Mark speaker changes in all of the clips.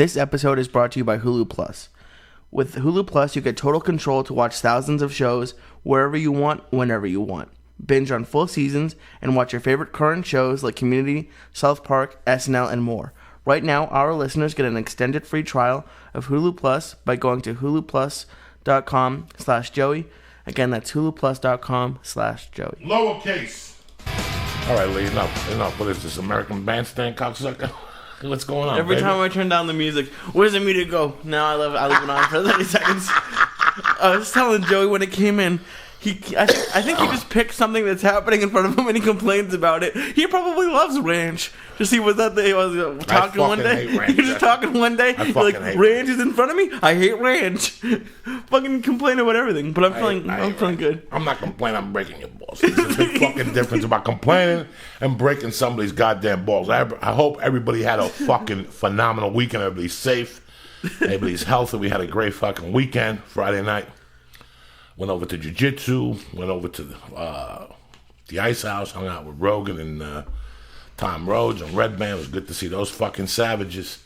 Speaker 1: This episode is brought to you by Hulu Plus. With Hulu Plus, you get total control to watch thousands of shows wherever you want, whenever you want. Binge on full seasons and watch your favorite current shows like Community, South Park, SNL, and more. Right now, our listeners get an extended free trial of Hulu Plus by going to huluplus.com/Joey. Again, that's huluplus.com/Joey.
Speaker 2: Lowercase. All right, Lee, enough. What is this, American Bandstand cocksucker? What's going on,
Speaker 1: Every
Speaker 2: baby?
Speaker 1: time I turn down the music, where's the music go? Now I leave it on for 30 seconds. I was telling Joey when it came in, I think he just picked something that's happening in front of him and he complains about it. He probably loves ranch. Just he was that day, talking one day. He was just talking one day. Like, ranch is in front of me. I hate ranch. Fucking complain about everything. But I'm feeling good.
Speaker 2: I'm not complaining. I'm breaking your balls. There's a big fucking difference about complaining and breaking somebody's goddamn balls. I hope everybody had a fucking phenomenal weekend. Everybody's safe. Everybody's healthy. We had a great fucking weekend. Friday night. Went over to jiu-jitsu, went over to the Ice House, hung out with Rogan and Tom Rhodes and Red Band. It was good to see those fucking savages.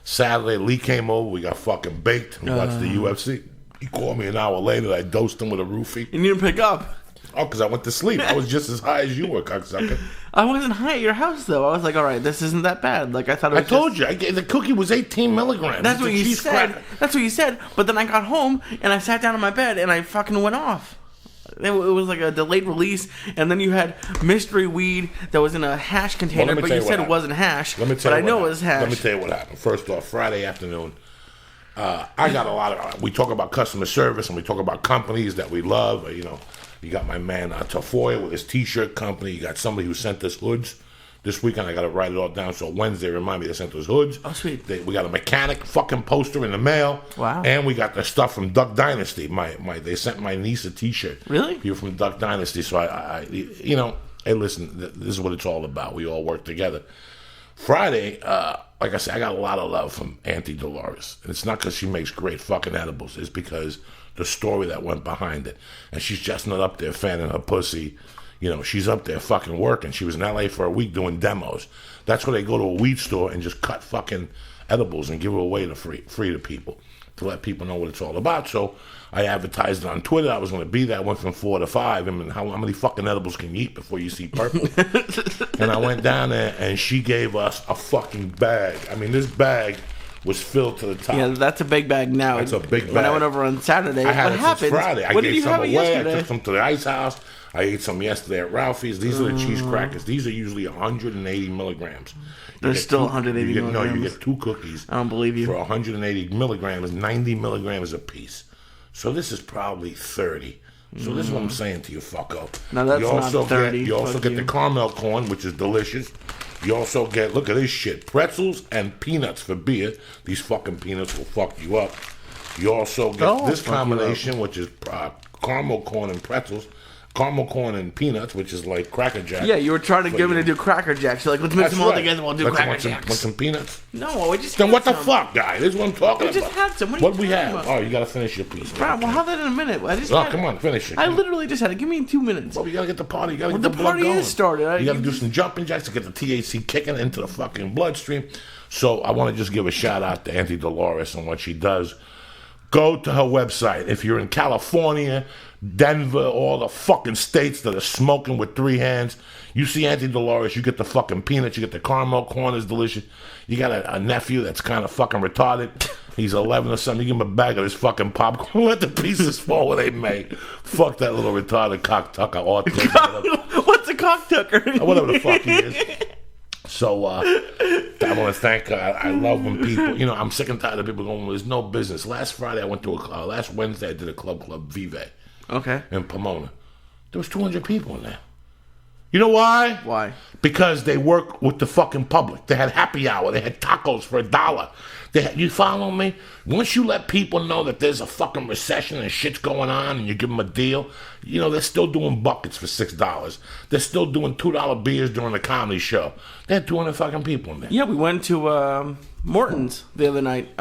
Speaker 2: Saturday, Lee came over. We got fucking baked. We watched the UFC. He called me an hour later. I dosed him with a roofie.
Speaker 1: You didn't pick up.
Speaker 2: Oh, because I went to sleep. I was just as high as you were, cocksucker.
Speaker 1: I wasn't high at your house, though. I was like, all right, this isn't that bad. Like, I thought it was
Speaker 2: I told you. The cookie was 18 milligrams.
Speaker 1: That's what you said. That's what you said. But then I got home, and I sat down on my bed, and I fucking went off. It was like a delayed release, and then you had mystery weed that was in a hash container, but you said it wasn't hash. But I know it was hash.
Speaker 2: Let me tell you what happened. First off, Friday afternoon, I got a lot of... We talk about customer service, and we talk about companies that we love, you know. You got my man Tafoya with his T-shirt company. You got somebody who sent us hoods. This weekend I got to write it all down. So Wednesday, remind me they sent us hoods.
Speaker 1: Oh, sweet.
Speaker 2: We got a mechanic fucking poster in the mail.
Speaker 1: Wow.
Speaker 2: And we got the stuff from Duck Dynasty. They sent my niece a T-shirt.
Speaker 1: Really?
Speaker 2: People from Duck Dynasty. So I you know, hey, listen, this is what it's all about. We all work together. Friday, like I said, I got a lot of love from Auntie Dolores. And it's not because she makes great fucking edibles. It's because the story that went behind it. And she's just not up there fanning her pussy. You know, she's up there fucking working. She was in L.A. for a week doing demos. That's where they go to a weed store and just cut fucking edibles and give it away to free to people, to let people know what it's all about. So I advertised it on Twitter. I was going to be there. I went from 4 to 5. I mean, how many fucking edibles can you eat before you see purple? And I went down there, and she gave us a fucking bag. I mean, this bag was filled to the top.
Speaker 1: Yeah, that's a big bag now.
Speaker 2: That's a big bag.
Speaker 1: When I went over on Saturday,
Speaker 2: I had
Speaker 1: what
Speaker 2: it
Speaker 1: happened?
Speaker 2: Since Friday. I
Speaker 1: what
Speaker 2: gave
Speaker 1: did you
Speaker 2: some
Speaker 1: have
Speaker 2: away.
Speaker 1: yesterday?
Speaker 2: I took some to the Ice House. I ate some yesterday at Ralphie's. These are the cheese crackers. These are usually 180 milligrams.
Speaker 1: They're still 180 milligrams.
Speaker 2: No, you get 2 cookies.
Speaker 1: I don't believe you.
Speaker 2: For 180 milligrams, 90 milligrams a piece. So this is probably 30. So this is what I'm saying to you, fucko.
Speaker 1: No, that's not 30.
Speaker 2: You also get the caramel corn, which is delicious. You also get, look at this shit, pretzels and peanuts for beer. These fucking peanuts will fuck you up. You also get this combination, which is caramel corn and pretzels. Caramel corn and peanuts, which is like Cracker Jack.
Speaker 1: Yeah, you were trying to get me to do Cracker Jacks. You're like, let's mix them all together. We'll do Cracker Jacks.
Speaker 2: Want some peanuts?
Speaker 1: No, we just.
Speaker 2: Then what the
Speaker 1: some.
Speaker 2: fuck, guy? This is what I'm talking about.
Speaker 1: We just had some.
Speaker 2: What we have? About? Oh, you gotta finish your piece.
Speaker 1: Right, we'll have that in a minute.
Speaker 2: Come on, finish it.
Speaker 1: I literally just had it. Give me 2 minutes.
Speaker 2: Well, we gotta get the party. You gotta get the blood going.
Speaker 1: The party is started.
Speaker 2: You gotta do some jumping jacks to get the THC kicking into the fucking bloodstream. So I want to just give a shout out to Auntie Dolores and what she does. Go to her website. If you're in California, Denver, all the fucking states that are smoking with 3 hands, you see Auntie Dolores, you get the fucking peanuts, you get the caramel corn, is delicious. You got a nephew that's kind of fucking retarded. He's 11 or something. You give him a bag of this fucking popcorn. Let the pieces fall where they may. Fuck that little retarded cocktucker.
Speaker 1: What's a cocktucker?
Speaker 2: Whatever the fuck he is. So I want to thank her. I love when people, you know, I'm sick and tired of people going, well, there's no business. Last Friday I went to last Wednesday I did a Club Vive.
Speaker 1: Okay.
Speaker 2: In Pomona. There was 200 people in there. You know why?
Speaker 1: Why?
Speaker 2: Because they work with the fucking public. They had happy hour. They had tacos for $1. You follow me? Once you let people know that there's a fucking recession and shit's going on and you give them a deal, you know, they're still doing buckets for $6. They're still doing $2 beers during the comedy show. They had 200 fucking people in there.
Speaker 1: Yeah, we went to Morton's the other night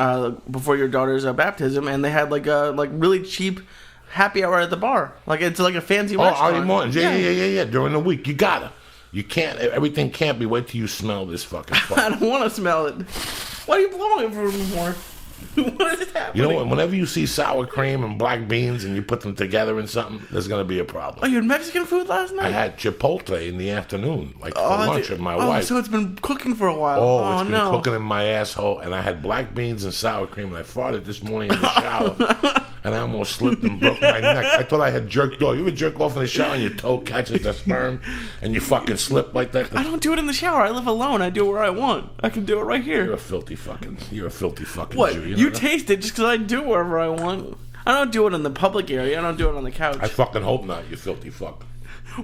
Speaker 1: before your daughter's baptism, and they had like really cheap happy hour at the bar. Like it's like a fancy restaurant.
Speaker 2: Oh, Artie Morton's. Yeah. During the week. You gotta. You can't. Everything can't be. Wait till you smell this fucking fuck.
Speaker 1: I don't want to smell it. Why are you blowing it for more? What is happening?
Speaker 2: You know what? Whenever you see sour cream and black beans and you put them together in something, there's going to be a problem.
Speaker 1: Oh, you had Mexican food last night?
Speaker 2: I had Chipotle in the afternoon, like for lunch with my wife.
Speaker 1: So it's been cooking for a while.
Speaker 2: Oh, it's been cooking in my asshole. And I had black beans and sour cream, and I farted this morning in the shower. And I almost slipped and broke my neck. I thought I had jerked off. You ever jerk off in the shower and your toe catches the sperm and you fucking slip like that?
Speaker 1: I don't do it in the shower. I live alone. I do it where I want. I can do it right here.
Speaker 2: You're a filthy fucking
Speaker 1: what?
Speaker 2: Jew.
Speaker 1: You taste it just because I do it wherever I want. I don't do it in the public area. I don't do it on the couch.
Speaker 2: I fucking hope not, you filthy fuck.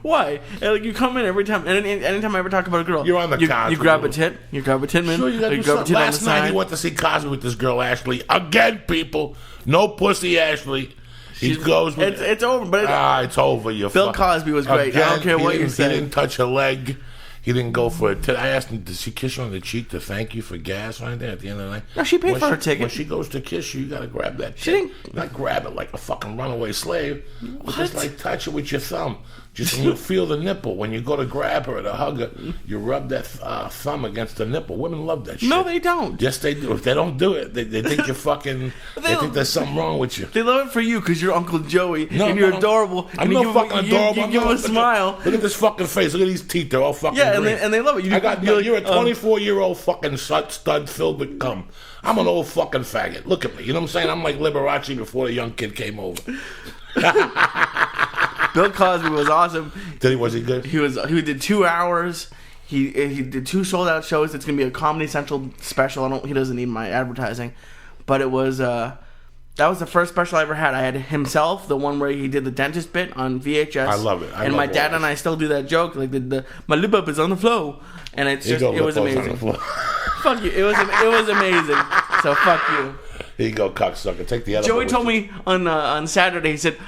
Speaker 1: Why? Like, you come in every time, and anytime I ever talk about a girl,
Speaker 2: you're on the couch.
Speaker 1: You grab a tit. You grab a tit, man.
Speaker 2: Sure, you gotta do something. Last night he went to see Cosby with this girl, Ashley. Again, people. No pussy, Ashley. He goes with
Speaker 1: it's over, but
Speaker 2: it's over.
Speaker 1: Bill Cosby was great.
Speaker 2: Again,
Speaker 1: I don't care what you say.
Speaker 2: He didn't touch her leg. He didn't go for it. I asked him, did she kiss her on the cheek to thank you for gas or anything at the end of the night?
Speaker 1: No, she paid for her ticket.
Speaker 2: When she goes to kiss you, you gotta grab that. She didn't. Not grab it like a fucking runaway slave. But just like touch it with your thumb. Just when you feel the nipple. When you go to grab her to hug her, you rub that thumb against the nipple. Women love that shit.
Speaker 1: No, they don't.
Speaker 2: Yes, they do. If they don't do it, they think you're fucking. They think there's something wrong with you.
Speaker 1: They love it for you because you're Uncle Joey and you're adorable.
Speaker 2: I'm not fucking adorable.
Speaker 1: You give them a smile.
Speaker 2: Look at this fucking face. Look at these teeth. They're all fucking green.
Speaker 1: and they love it.
Speaker 2: You're a 24-year-old fucking stud filled with cum. I'm an old fucking faggot. Look at me. You know what I'm saying? I'm like Liberace before the young kid came over.
Speaker 1: Bill Cosby was awesome.
Speaker 2: Was he good?
Speaker 1: He did 2 hours. He did 2 sold out shows. It's gonna be a Comedy Central special. He doesn't need my advertising, but it was that was the first special I ever had. I had himself, the one where he did the dentist bit on VHS.
Speaker 2: I love it.
Speaker 1: And my dad and I still do that joke, like my lip up is on the flow, and it was amazing. Fuck you. It was amazing. So fuck you.
Speaker 2: Here you go, cocksucker. Take the other.
Speaker 1: Joey told me on Saturday. He said,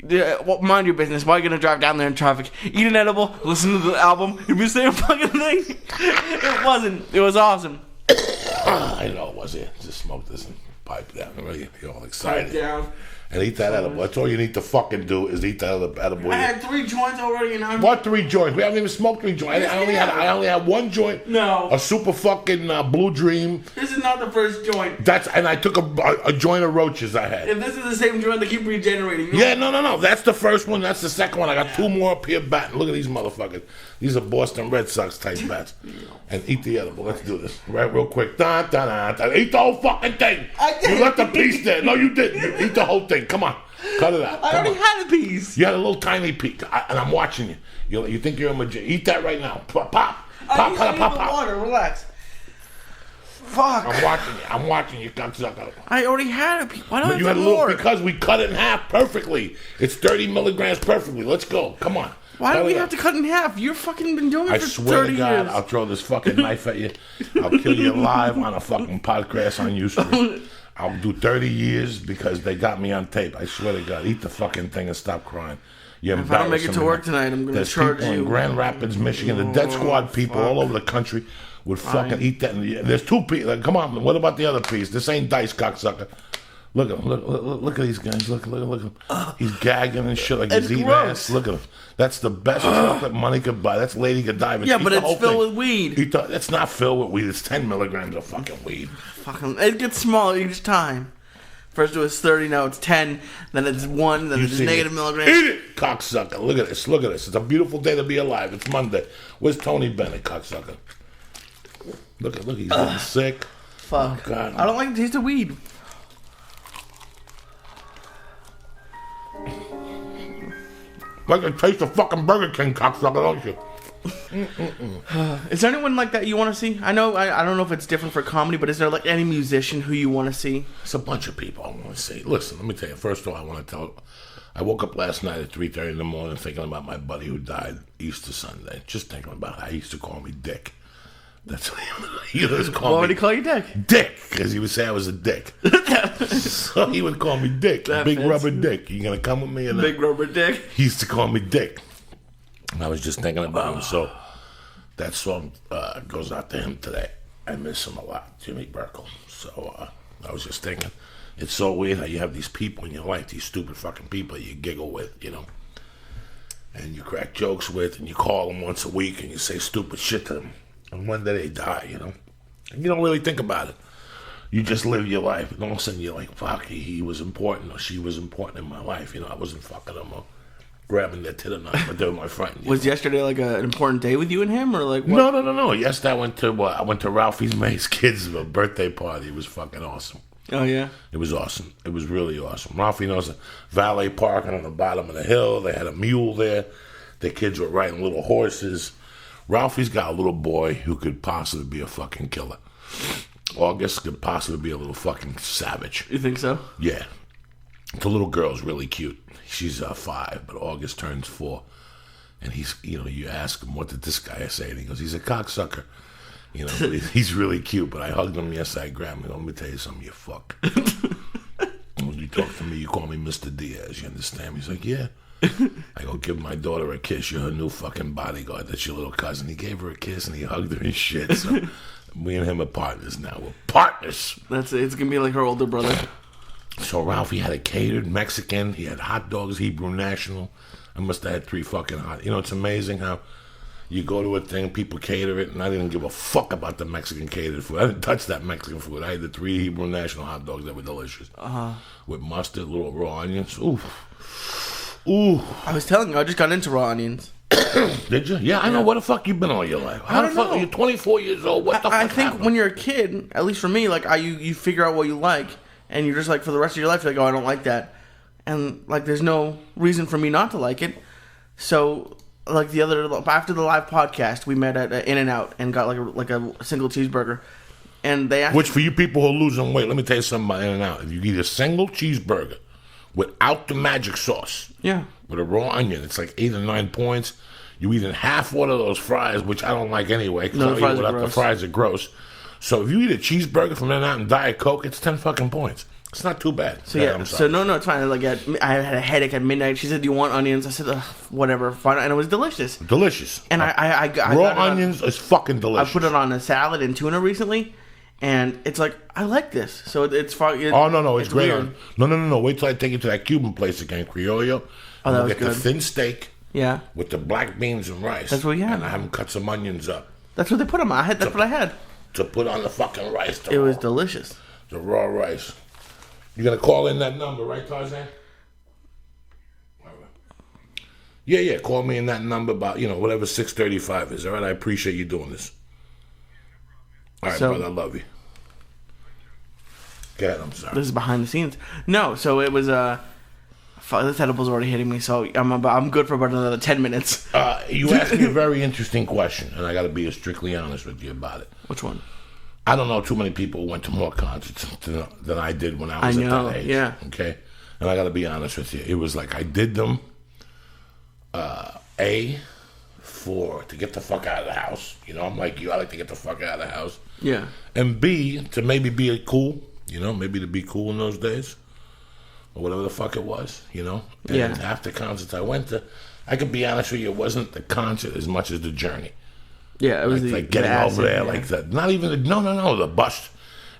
Speaker 1: well, mind your business. Why are you gonna drive down there in traffic? Eat an edible, listen to the album. It'd be the same fucking thing. It wasn't. It was awesome.
Speaker 2: I know it wasn't. Just smoke this and pipe down. You're all excited.
Speaker 1: Pipe down.
Speaker 2: And eat that edible. That's all you need to fucking do is eat that edible.
Speaker 1: I had 3 joints already, and
Speaker 2: What 3 joints? We haven't even smoked 3 joints. I only had 1 joint.
Speaker 1: No.
Speaker 2: A super fucking Blue Dream.
Speaker 1: This is not the first joint.
Speaker 2: And I took a joint of roaches I had.
Speaker 1: If this is the same joint, they keep regenerating.
Speaker 2: Yeah, no. That's the first one. That's the second one. I got 2 more up here batting. Look at these motherfuckers. These are Boston Red Sox type bats. And eat the edible. Let's do this. Right, real quick. Dun, dun, dun, dun. Eat the whole fucking thing. You left a piece there. No, you didn't. You eat the whole thing. Come on. Cut it out.
Speaker 1: I already had a piece.
Speaker 2: You had a little tiny piece. And I'm watching you. You think you're a magician. Eat that right now. Pop. Pop.
Speaker 1: Water. Relax. Fuck.
Speaker 2: I'm watching you. Cocksucker.
Speaker 1: I already had a piece. Why don't
Speaker 2: you had a little because we cut it in half perfectly. It's 30 milligrams perfectly. Let's go. Come on.
Speaker 1: Why do we have to cut in half? You've fucking been doing it for 30 years. I swear to God,
Speaker 2: I'll throw this fucking knife at you. I'll kill you live on a fucking podcast on YouTube. I'll do 30 years because they got me on tape. I swear to God. Eat the fucking thing and stop crying.
Speaker 1: If I don't make it to work tonight, I'm going to charge you.
Speaker 2: In Grand Rapids, Michigan, the Death Squad people all over the country would fucking eat that. There's 2 pieces. Like, come on, what about the other piece? This ain't dice, cocksucker. Look at him. Look at these guys. Look at him. He's gagging and shit like he's eating ass. Look at him. That's the best chocolate money could buy. That's Lady Godiva.
Speaker 1: Yeah, but it's filled with weed.
Speaker 2: It's not filled with weed. It's 10 milligrams of fucking weed.
Speaker 1: It gets smaller each time. First it was 30, now it's 10, then it's 1, then it's negative milligrams.
Speaker 2: Eat it, cocksucker. Look at this. It's a beautiful day to be alive. It's Monday. Where's Tony Bennett, cocksucker? Look, he's getting sick.
Speaker 1: Fuck.
Speaker 2: Oh, God.
Speaker 1: I don't like the taste of weed.
Speaker 2: Like the taste of fucking Burger King, cocksucker, don't you?
Speaker 1: Is there anyone like that you want to see? I know I don't know if it's different for comedy, but is there like any musician who you want to see?
Speaker 2: It's a bunch of people I want to see. Listen, let me tell you. First of all, I woke up last night at 3:30 in the morning thinking about my buddy who died Easter Sunday. Just thinking about how he used to call me Dick. That's what he used to call me.
Speaker 1: Why would he call you Dick?
Speaker 2: Dick, because he would say I was a dick. So he would call me Dick. Big rubber dick. You gonna come with me?
Speaker 1: Big rubber dick.
Speaker 2: He used to call me Dick. I was just thinking about him. So that song goes out to him today. I miss him a lot, Jimmy Burkle. So I was just thinking, it's so weird how you have these people in your life, these stupid fucking people you giggle with, you know, and you crack jokes with, and you call them once a week, and you say stupid shit to them. And one day they die, you know. And you don't really think about it. you just live your life. And all of a sudden, you're like, fuck, he was important or she was important in my life. You know, I wasn't fucking them or grabbing their tit or nothing, but they were my friend.
Speaker 1: Was yesterday like an important day with you and him, or like what?
Speaker 2: No. Yesterday I went to Ralphie's May's kids' birthday party. It was fucking awesome.
Speaker 1: Oh yeah,
Speaker 2: it was awesome. It was really awesome. Ralphie knows a valet parking on the bottom of the hill. They had a mule there. The kids were riding little horses. Ralphie's got a little boy who could possibly be a fucking killer. August could possibly be a little fucking savage.
Speaker 1: You think so?
Speaker 2: Yeah. The little girl's really cute. She's 5, but August turns 4. And he's, you ask him, what did this guy say? And he goes, he's a cocksucker. But he's really cute. But I hugged him yesterday. I grabbed him. Let me tell you something, you fuck. When you talk to me, you call me Mr. Diaz. You understand? He's like, yeah. I go, give my daughter a kiss. You're her new fucking bodyguard. That's your little cousin. He gave her a kiss and he hugged her and shit. So me and him are partners now. We're partners.
Speaker 1: That's it. It's going to be like her older brother.
Speaker 2: So Ralphie had a catered Mexican. He had hot dogs, Hebrew National. I must have had 3 fucking hot. It's amazing how you go to a thing, people cater it, and I didn't give a fuck about the Mexican catered food. I didn't touch that Mexican food. I had the 3 Hebrew National hot dogs that were delicious. With mustard, little raw onions. Ooh.
Speaker 1: I was telling you, I just got into raw onions.
Speaker 2: Did you? Yeah, I know. What the fuck you been all your life?
Speaker 1: How the fuck
Speaker 2: know. You're 24 years old. What the fuck
Speaker 1: I think
Speaker 2: happened?
Speaker 1: when you're a kid, at least for me, like you figure out what you like. And you're just like, for the rest of your life, you're like, oh, I don't like that. And, like, there's no reason for me not to like it. So, like, after the live podcast, we met at In-N-Out and got, like a single cheeseburger. And they asked...
Speaker 2: Which, for you people who are losing weight, let me tell you something about In-N-Out. If you eat a single cheeseburger without the magic sauce, with a raw onion, it's like 8 or 9 points. You eat in half one of those fries, which I don't like anyway, because the fries are gross. So if you eat a cheeseburger from In-N-Out and Diet Coke, it's 10 fucking points. It's not too bad.
Speaker 1: So no, it's fine. Like I had a headache at midnight. She said, "Do you want onions?" I said, "Whatever, fine." And it was delicious.
Speaker 2: Delicious.
Speaker 1: And I
Speaker 2: raw onions is fucking delicious.
Speaker 1: I put it on a salad and tuna recently, and it's like I like this. So it's far.
Speaker 2: No, it's great.
Speaker 1: Weird.
Speaker 2: No. Wait till I take you to that Cuban place again, Criollo.
Speaker 1: Oh, that was
Speaker 2: get
Speaker 1: good.
Speaker 2: The thin steak.
Speaker 1: Yeah.
Speaker 2: With the black beans and rice.
Speaker 1: That's what you had.
Speaker 2: And I have them cut some onions up.
Speaker 1: That's what they put on my head. That's what I had.
Speaker 2: To put on the fucking rice.
Speaker 1: It was delicious.
Speaker 2: The raw rice. You gonna call in that number, right, Tarzan? Yeah. Call me in that number about whatever 635 is. All right, I appreciate you doing this. All right, brother, I love you. Go ahead. I'm sorry.
Speaker 1: This is behind the scenes. No, so it was this edible's already hitting me, so I'm good for about another 10 minutes.
Speaker 2: You asked me a very interesting question, and I got to be strictly honest with you about it.
Speaker 1: Which one?
Speaker 2: I don't know too many people who went to more concerts than I did when I was at that age.
Speaker 1: Yeah.
Speaker 2: Okay? And I got to be honest with you. It was like I did them, to get the fuck out of the house. I'm like you. I like to get the fuck out of the house.
Speaker 1: Yeah.
Speaker 2: And B, to maybe be cool. Maybe to be cool in those days. Or whatever the fuck it was, And after concerts I went to, I could be honest with you, it wasn't the concert as much as the journey.
Speaker 1: Yeah, it was
Speaker 2: like getting over there, like that. Not even the bus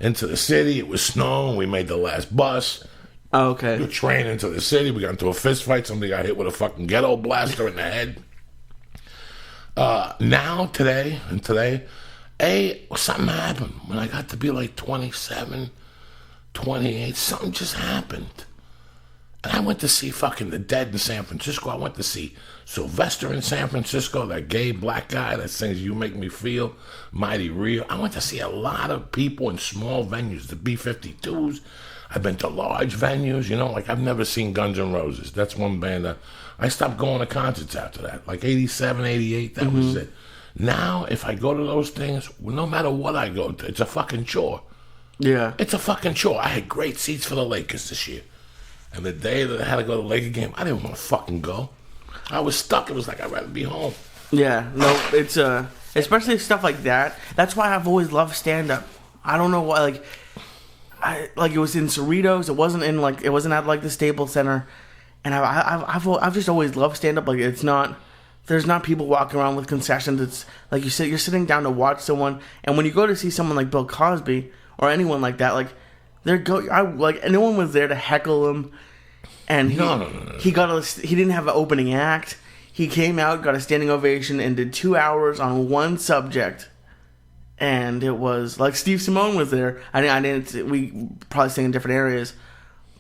Speaker 2: into the city. It was snowing. We made the last bus.
Speaker 1: Oh, okay.
Speaker 2: We train into the city. We got into a fist fight. Somebody got hit with a fucking ghetto blaster in the head. Today, something happened when I got to be like 27, 28. Something just happened. And I went to see fucking The Dead in San Francisco. I went to see Sylvester in San Francisco, that gay black guy that sings You Make Me Feel Mighty Real. I went to see a lot of people in small venues, the B-52s. I've been to large venues, like I've never seen Guns N' Roses. That's one band that I stopped going to concerts after that. Like 87, 88, that was it. Now, if I go to those things, no matter what I go to, it's a fucking chore.
Speaker 1: Yeah.
Speaker 2: It's a fucking chore. I had great seats for the Lakers this year. And the day that I had to go to the Laker game, I didn't want to fucking go. I was stuck. It was like I'd rather be home.
Speaker 1: Yeah, no, it's especially stuff like that. That's why I've always loved stand-up. I don't know why, it was in Cerritos. It wasn't at like the Staples Center, and I've just always loved stand-up. Like there's not people walking around with concessions. It's like you're sitting down to watch someone, and when you go to see someone like Bill Cosby or anyone like that, no one was there to heckle him. And he didn't have an opening act. He came out, got a standing ovation, and did 2 hours on one subject. and it was like Steve Simone was there. I didn't. We probably sang in different areas,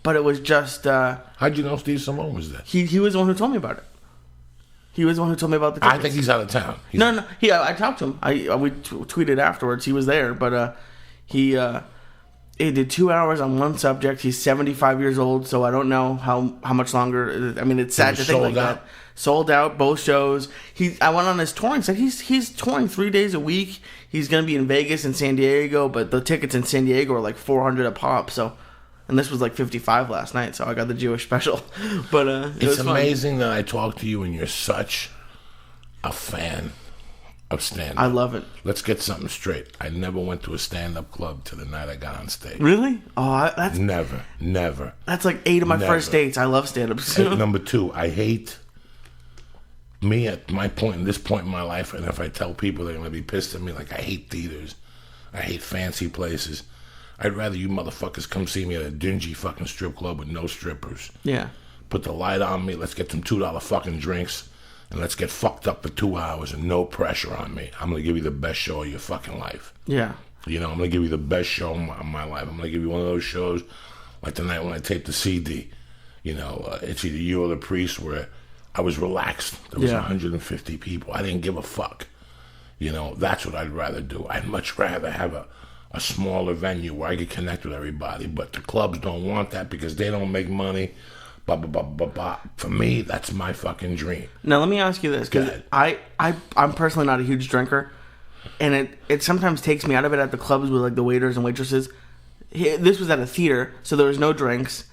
Speaker 1: but it was just.
Speaker 2: How'd you know Steve Simone was there?
Speaker 1: He was the one who told me about it. He was the one who told me about the tickets.
Speaker 2: I think he's out of town.
Speaker 1: No. I talked to him. We tweeted afterwards. He was there, but he did 2 hours on one subject. He's 75 years old, so I don't know how much longer. I mean, it's sad to think like that. Sold out both shows. I went on his touring site. He's touring 3 days a week. He's gonna be in Vegas and San Diego, but the tickets in San Diego are like $400 a pop. So, and this was like $55 last night, so I got the Jewish special. But
Speaker 2: it's amazing that I talk to you and you're such a fan of stand-up.
Speaker 1: I love it.
Speaker 2: Let's get something straight. I never went to a stand-up club till the night I got on stage.
Speaker 1: Really? Oh, that's
Speaker 2: never.
Speaker 1: That's like 8 of my first dates. I love stand-up.
Speaker 2: Number 2, I hate me at this point in my life, and if I tell people, they're going to be pissed at me. Like, I hate theaters. I hate fancy places. I'd rather you motherfuckers come see me at a dingy fucking strip club with no strippers.
Speaker 1: Yeah.
Speaker 2: Put the light on me. Let's get some $2 fucking drinks. And let's get fucked up for 2 hours and no pressure on me. I'm going to give you the best show of your fucking life.
Speaker 1: Yeah.
Speaker 2: You know, I'm going to give you the best show of my life. I'm going to give you one of those shows like the night when I taped the CD. You know, it's either you or the Priest, where I was relaxed. There was 150 people. I didn't give a fuck. You know, that's what I'd rather do. I'd much rather have a smaller venue where I could connect with everybody. But the clubs don't want that because they don't make money. Blah, blah, blah, blah, blah. For me, that's my fucking dream.
Speaker 1: Now, let me ask you this, because I'm personally not a huge drinker, and it sometimes takes me out of it at the clubs with like the waiters and waitresses. This was at a theater, so there was no drinks.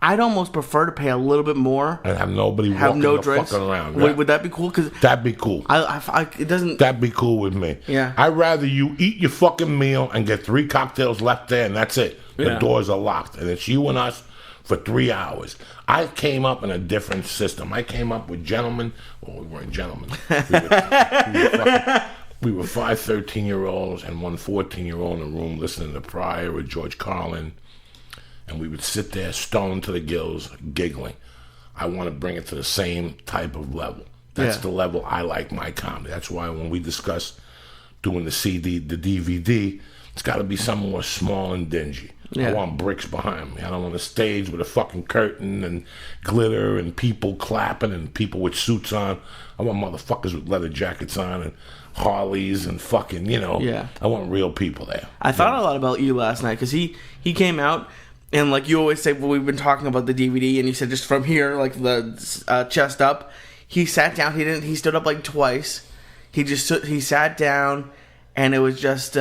Speaker 1: I'd almost prefer to pay a little bit more
Speaker 2: and have nobody walking the fuck around.
Speaker 1: Would that be cool?
Speaker 2: That'd be cool.
Speaker 1: It doesn't.
Speaker 2: That'd be cool with me.
Speaker 1: Yeah.
Speaker 2: I'd rather you eat your fucking meal and get 3 cocktails left there, and that's it. The doors are locked, and it's you and us for 3 hours. I came up in a different system. I came up with gentlemen. Well, we weren't gentlemen. We were 5 13-year-olds and 1 14-year-old in a room listening to Pryor or George Carlin. And we would sit there stoned to the gills, giggling. I want to bring it to the same type of level. That's the level I like my comedy. That's why when we discuss doing the CD, the DVD, it's got to be something more small and dingy. I want bricks behind me. I don't want a stage with a fucking curtain and glitter and people clapping and people with suits on. I want motherfuckers with leather jackets on and Harleys and fucking, you know. Yeah. I want real people there.
Speaker 1: I thought a lot about you last night because he came out and like you always say, well, we've been talking about the DVD and you said just from here, like the chest up. He sat down. He stood up like twice. He sat down and it was just...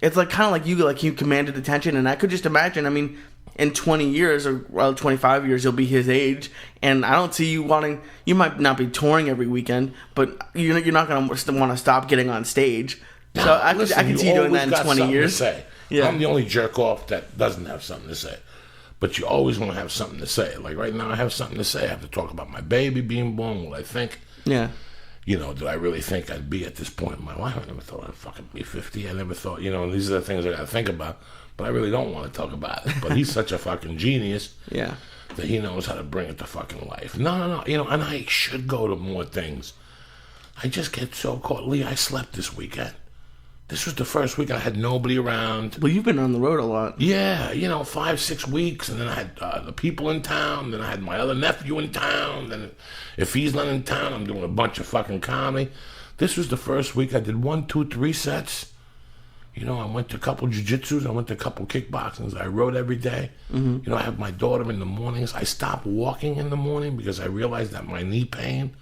Speaker 1: It's like kind of like you commanded attention, and I could just imagine. I mean, in 20 years or 25 years, you'll be his age, and I don't see you wanting. You might not be touring every weekend, but you're not going to want to stop getting on stage. So
Speaker 2: no,
Speaker 1: I could see you doing that in 20 years.
Speaker 2: Yeah. I'm the only jerk off that doesn't have something to say, but you always want to have something to say. Like right now, I have something to say. I have to talk about my baby being born. What I think.
Speaker 1: Yeah.
Speaker 2: You know, do I really think I'd be at this point in my life? I never thought I'd fucking be 50. I never thought, you know, these are the things I got to think about. But I really don't want to talk about it. But he's such a fucking genius that he knows how to bring it to fucking life. No. You know, and I should go to more things. I just get so caught. Lee, I slept this weekend. This was the first week I had nobody around.
Speaker 1: Well, you've been on the road a lot.
Speaker 2: Yeah, you know, 5-6 weeks, and then I had the people in town, then I had my other nephew in town, then if he's not in town, I'm doing a bunch of fucking comedy. This was the first week I did 1, 2, 3 sets. You know, I went to a couple jiu-jitsus, I went to a couple kickboxings, I rode every day. Mm-hmm. You know, I have my daughter in the mornings. I stopped walking in the morning because I realized that my knee pain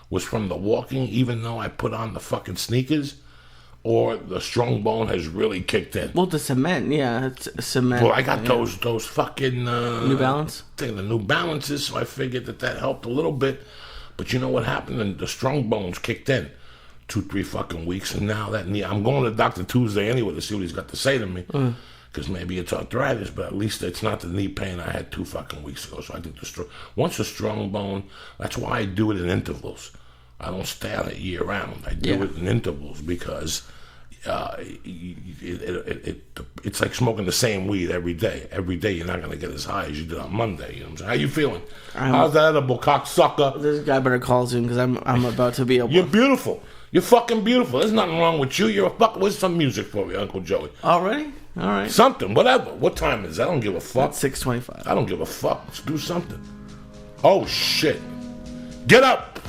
Speaker 2: was from the walking, even though I put on the fucking sneakers. Or the strong bone has really kicked in.
Speaker 1: Well, the cement, it's cement.
Speaker 2: Well, I got those fucking...
Speaker 1: New Balance?
Speaker 2: The New Balances, so I figured that helped a little bit. But you know what happened? And the strong bones kicked in 2-3 fucking weeks, and now that knee... I'm going to Dr. Tuesday anyway to see what he's got to say to me. Because maybe it's arthritis, but at least it's not the knee pain I had 2 fucking weeks ago. So I think once a strong bone... That's why I do it in intervals. I don't stay on it year round. I do it in intervals because... it's like smoking the same weed every day. Every day you're not going to get as high as you did on Monday. You know what I'm saying? How you feeling? How's that edible, cocksucker?
Speaker 1: This guy better call soon because I'm about to be able.
Speaker 2: You're beautiful. You're fucking beautiful. There's nothing wrong with you. You're a fuck. Where's some music for you, Uncle Joey?
Speaker 1: Already? All right.
Speaker 2: Something, whatever. What time is it? I don't give a fuck.
Speaker 1: 6:25.
Speaker 2: I don't give a fuck. Let's do something. Oh, shit. Get up.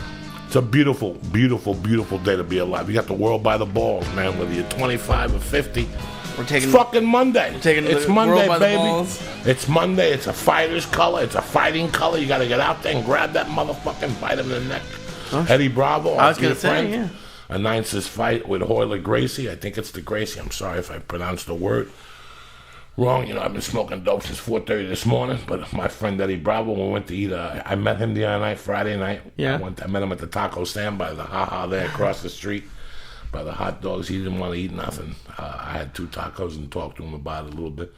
Speaker 2: It's a beautiful, beautiful, beautiful day to be alive. You got the world by the balls, man. Whether you're 25 or 50.
Speaker 1: We're taking
Speaker 2: it's fucking Monday.
Speaker 1: We're taking
Speaker 2: it's
Speaker 1: the
Speaker 2: Monday,
Speaker 1: world by
Speaker 2: baby.
Speaker 1: the balls.
Speaker 2: It's Monday. It's a fighter's color. It's a fighting color. You got to get out there and grab that motherfucking bite him in the neck.
Speaker 1: Oh,
Speaker 2: Eddie Bravo,
Speaker 1: I was
Speaker 2: going
Speaker 1: to say, yeah.
Speaker 2: Announced his fight with Hoyler Gracie. I think it's the Gracie. I'm sorry if I pronounced the word wrong. You know, I've been smoking dope since 4:30 this morning. But my friend Eddie Bravo, we went to eat. I met him the other night, Friday night.
Speaker 1: Yeah.
Speaker 2: I met him at the taco stand by the Ha-Ha there across the street. By the hot dogs. He didn't want to eat nothing. I had 2 tacos and talked to him about it a little bit.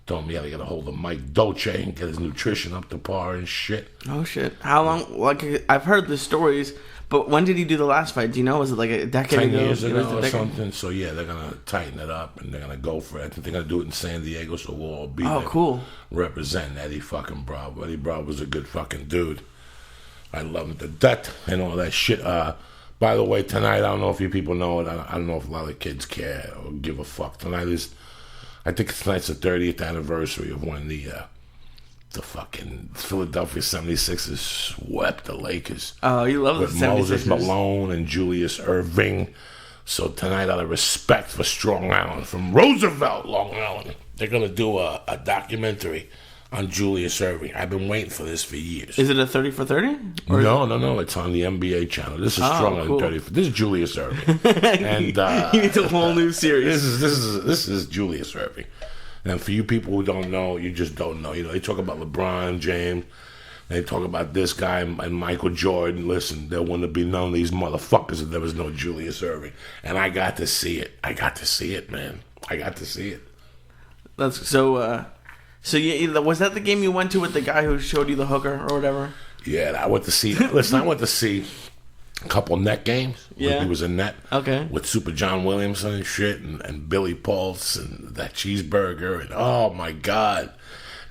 Speaker 2: Told him he had to get a hold of Mike Dolce and get his nutrition up to par and shit.
Speaker 1: Oh, shit. How long? Like, I've heard the stories, but when did he do the last fight? Do you know? Was it like a decade
Speaker 2: 10
Speaker 1: ago?
Speaker 2: years ago or something. So, yeah, they're going to tighten it up and they're going to go for it. I think they're going to do it in San Diego, so we'll all be there.
Speaker 1: Oh, cool.
Speaker 2: Representing Eddie fucking Bravo. Eddie Bravo was a good fucking dude. I love him to death and all that shit. By the way, tonight, I don't know if you people know it. I don't know if a lot of kids care or give a fuck. Tonight's the 30th anniversary of when the fucking Philadelphia 76ers swept the Lakers.
Speaker 1: Oh, you love
Speaker 2: with
Speaker 1: the 76ers.
Speaker 2: Moses Malone and Julius Erving. So tonight, out of respect for Strong Island, from Roosevelt, Long Island, they're going to do a documentary on Julius Erving. I've been waiting for this for years.
Speaker 1: Is it a 30 for 30?
Speaker 2: No. It's on the NBA channel. This is Strong Island 30. This is Julius Erving. And
Speaker 1: he needs a whole new series.
Speaker 2: This is Julius Erving. And for you people who don't know, you just don't know. You know, they talk about LeBron James. They talk about this guy and Michael Jordan. Listen, there wouldn't be none of these motherfuckers if there was no Julius Erving. And I got to see it. Man. I got to see it.
Speaker 1: That's so. So yeah, was that the game you went to with the guy who showed you the hooker or whatever?
Speaker 2: Yeah, I went to see. Listen, I went to see a couple net games.
Speaker 1: Yeah,
Speaker 2: he was in net.
Speaker 1: Okay.
Speaker 2: With Super John Williamson and shit, and Billy Pulse and that cheeseburger, and oh my god,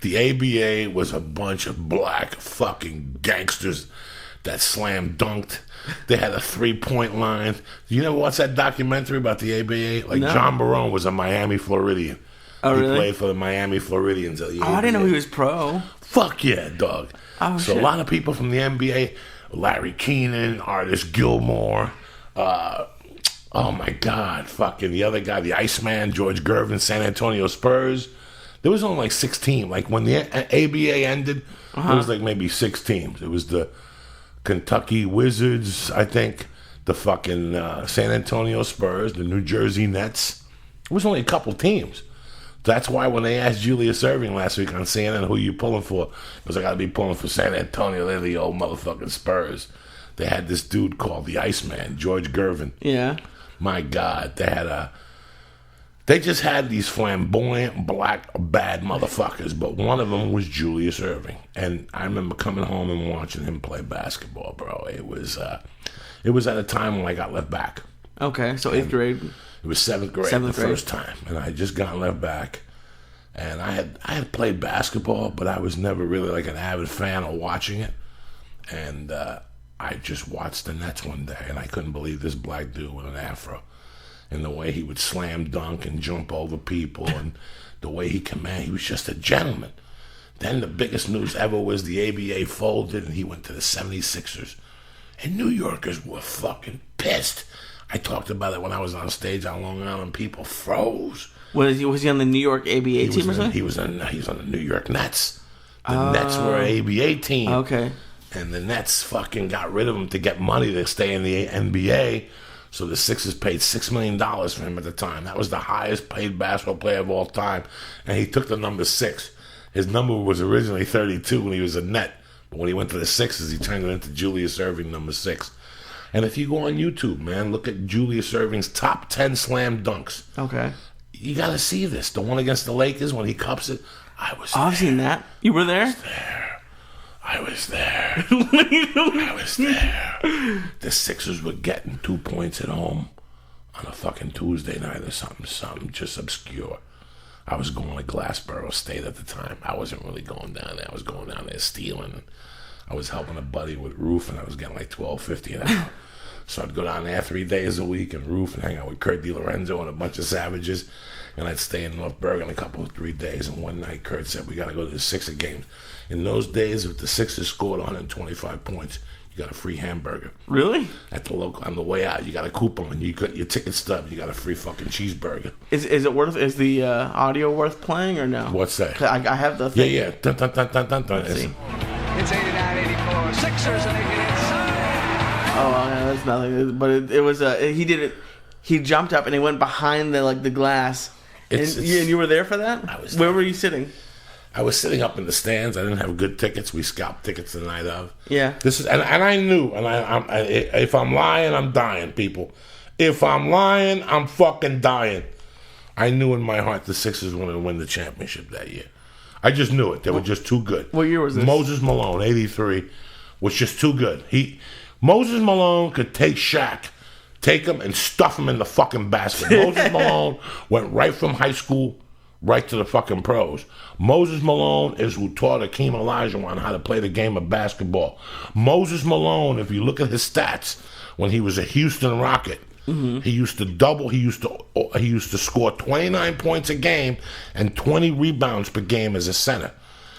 Speaker 2: the ABA was a bunch of black fucking gangsters that slam dunked. They had a 3-point line. You never watch that documentary about the ABA? Like, no. John Barone was a Miami Floridian.
Speaker 1: Oh,
Speaker 2: he
Speaker 1: really?
Speaker 2: played for the Miami Floridians.
Speaker 1: Oh, I didn't know he was pro.
Speaker 2: Fuck yeah, dog.
Speaker 1: Oh,
Speaker 2: so
Speaker 1: shit.
Speaker 2: A lot of people from the NBA, Larry Keenan, Artis Gilmore, oh my God, fucking the other guy, the Iceman, George Gervin, San Antonio Spurs. There was only like 6 teams. Like when the ABA ended, there was like maybe 6 teams. It was the Kentucky Wizards, I think, the fucking San Antonio Spurs, the New Jersey Nets. It was only a couple teams. That's why when they asked Julius Erving last week on CNN who you pulling for, because I got to be pulling for San Antonio. They're the old motherfucking Spurs. They had this dude called the Iceman, George Gervin.
Speaker 1: Yeah.
Speaker 2: My God, they just had these flamboyant black bad motherfuckers, but one of them was Julius Erving, and I remember coming home and watching him play basketball, bro. It was at a time when I got left back.
Speaker 1: Okay, so 8th grade.
Speaker 2: It was 7th grade the first time, and I had just gotten left back, and I had played basketball, but I was never really like an avid fan of watching it, and I just watched the Nets one day, and I couldn't believe this black dude with an afro, and the way he would slam dunk and jump over people, and the way he commanded, he was just a gentleman. Then the biggest news ever was the ABA folded, and he went to the 76ers, and New Yorkers were fucking pissed. I talked about it when I was on stage on Long Island. People froze.
Speaker 1: Was he on the New York ABA team or something?
Speaker 2: He was on the New York Nets. The Nets were an ABA team.
Speaker 1: Okay.
Speaker 2: And the Nets fucking got rid of him to get money to stay in the NBA. So the Sixers paid $6 million for him at the time. That was the highest paid basketball player of all time. And he took the number 6. His number was originally 32 when he was a Net. But when he went to the Sixers, he turned it into Julius Erving, number 6. And if you go on YouTube, man, look at Julius Erving's top 10 slam dunks.
Speaker 1: Okay.
Speaker 2: You got to see this. The one against the Lakers when he cups it.
Speaker 1: I've seen that. You were there?
Speaker 2: I was there. I was there. The Sixers were getting 2 points at home on a fucking Tuesday night or something just obscure. I was going to Glassboro State at the time. I wasn't really going down there. I was going down there stealing. I was helping a buddy with roof, and I was getting like $12.50 an hour. So I'd go down there 3 days a week and roof and hang out with Kurt DiLorenzo and a bunch of savages. And I'd stay in North Bergen 3 days. And one night, Kurt said, we got to go to the Sixer games. In those days, if the Sixers scored 125 points, you got a free hamburger.
Speaker 1: Really?
Speaker 2: At the local, on the way out, you got a coupon. You got your ticket stub. You got a free fucking cheeseburger.
Speaker 1: Is it worth? Is the audio worth playing or no?
Speaker 2: What's that?
Speaker 1: I have the thing.
Speaker 2: Yeah. Dun, dun, dun, dun, dun, dun.
Speaker 1: Let's see.
Speaker 3: It's 89-84. Sixers and they get inside.
Speaker 1: Oh, yeah, that's nothing. But it was he did it. He jumped up and he went behind the glass. And you were there for that?
Speaker 2: I was.
Speaker 1: Where were you sitting?
Speaker 2: I was sitting up in the stands. I didn't have good tickets. We scalped tickets the night of.
Speaker 1: Yeah.
Speaker 2: This is and I knew. And if I'm lying, I'm dying, people. If I'm lying, I'm fucking dying. I knew in my heart the Sixers were going to win the championship that year. I just knew it. They were just too good.
Speaker 1: What year was this?
Speaker 2: Moses Malone, 83, was just too good. Moses Malone could take Shaq, take him and stuff him in the fucking basket. Moses Malone went right from high school right to the fucking pros. Moses Malone is who taught Akeem Olajuwon how to play the game of basketball. Moses Malone, if you look at his stats, when he was a Houston Rocket, he used to double. He used to score 29 points a game and 20 rebounds per game as a center.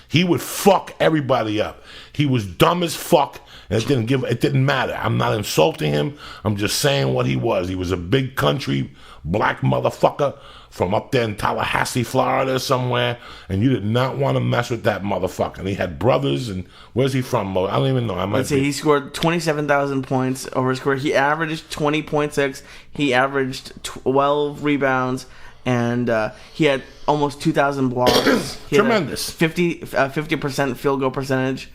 Speaker 2: He would fuck everybody up. He was dumb as fuck, and it didn't matter. I'm not insulting him. I'm just saying what he was. He was a big country black motherfucker from up there in Tallahassee, Florida somewhere, and you did not want to mess with that motherfucker. And he had brothers, and where's he from, Mo? I don't even know.
Speaker 1: Let's see, he scored 27,000 points over his career. He averaged 20.6. He averaged 12 rebounds, and he had almost 2,000 blocks.
Speaker 2: Tremendous.
Speaker 1: 50% field goal percentage,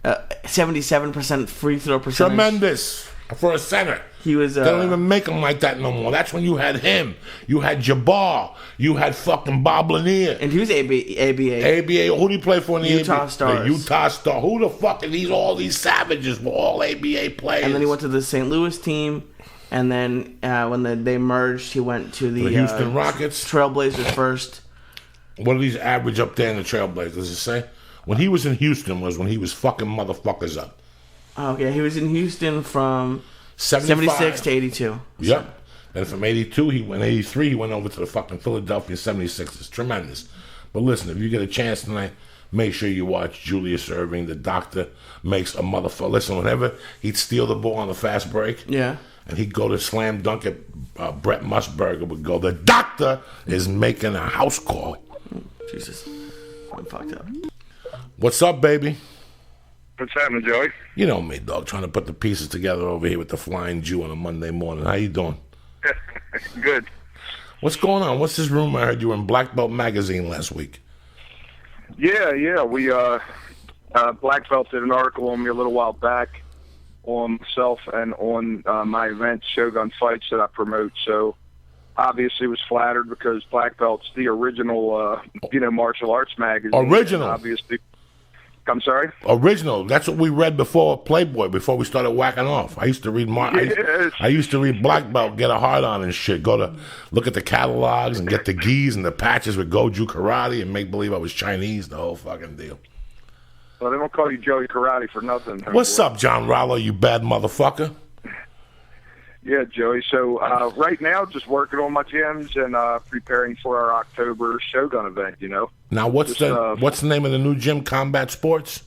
Speaker 1: 77% free throw percentage.
Speaker 2: Tremendous for a center.
Speaker 1: He was.
Speaker 2: They don't even make them like that no more. That's when you had him. You had Jabbar. You had fucking Bob Lanier.
Speaker 1: And he was ABA.
Speaker 2: ABA. Who did he play for in the
Speaker 1: Utah
Speaker 2: ABA?
Speaker 1: Stars.
Speaker 2: The Utah Stars. Who the fuck are these? All these savages were all ABA players.
Speaker 1: And then he went to the St. Louis team. And then when they merged, he went to the
Speaker 2: Houston Rockets.
Speaker 1: Trailblazers first.
Speaker 2: What did these average up there in the Trailblazers? Does it say? When he was in Houston was when he was fucking motherfuckers up.
Speaker 1: Okay, he was in Houston from
Speaker 2: 76
Speaker 1: to 82.
Speaker 2: Yep. And from 83, he went over to the fucking Philadelphia 76ers. Tremendous. But listen, if you get a chance tonight, make sure you watch Julius Erving. The doctor makes a motherfucker. Listen, whenever he'd steal the ball on the fast break,
Speaker 1: yeah,
Speaker 2: and he'd go to slam dunk at Brett Musburger would go, the doctor is making a house call.
Speaker 1: Jesus. I'm fucked up.
Speaker 2: What's up, baby?
Speaker 4: What's happening, Joey?
Speaker 2: You know me, dog, trying to put the pieces together over here with the Flying Jew on a Monday morning. How you doing?
Speaker 4: Good.
Speaker 2: What's going on? What's this rumor I heard you were in Black Belt magazine last week?
Speaker 4: Yeah. We Black Belt did an article on me a little while back on myself and on my event, Shogun Fights, that I promote. So obviously was flattered because Black Belt's the original, martial arts magazine.
Speaker 2: Original.
Speaker 4: Obviously. I'm sorry?
Speaker 2: Original. That's what we read before Playboy, before we started whacking off. I used to read I used to read Black Belt, get a hard on and shit. Go to look at the catalogs and get the gis and the patches with Goju Karate and make believe I was Chinese, the whole fucking deal.
Speaker 4: Well, they don't call you Joey Karate for nothing.
Speaker 2: What's up, John Rallo, you bad motherfucker?
Speaker 4: Yeah, Joey. So right now, just working on my gyms and preparing for our October Shogun event,
Speaker 2: Now, what's the name of the new gym, Combat Sports?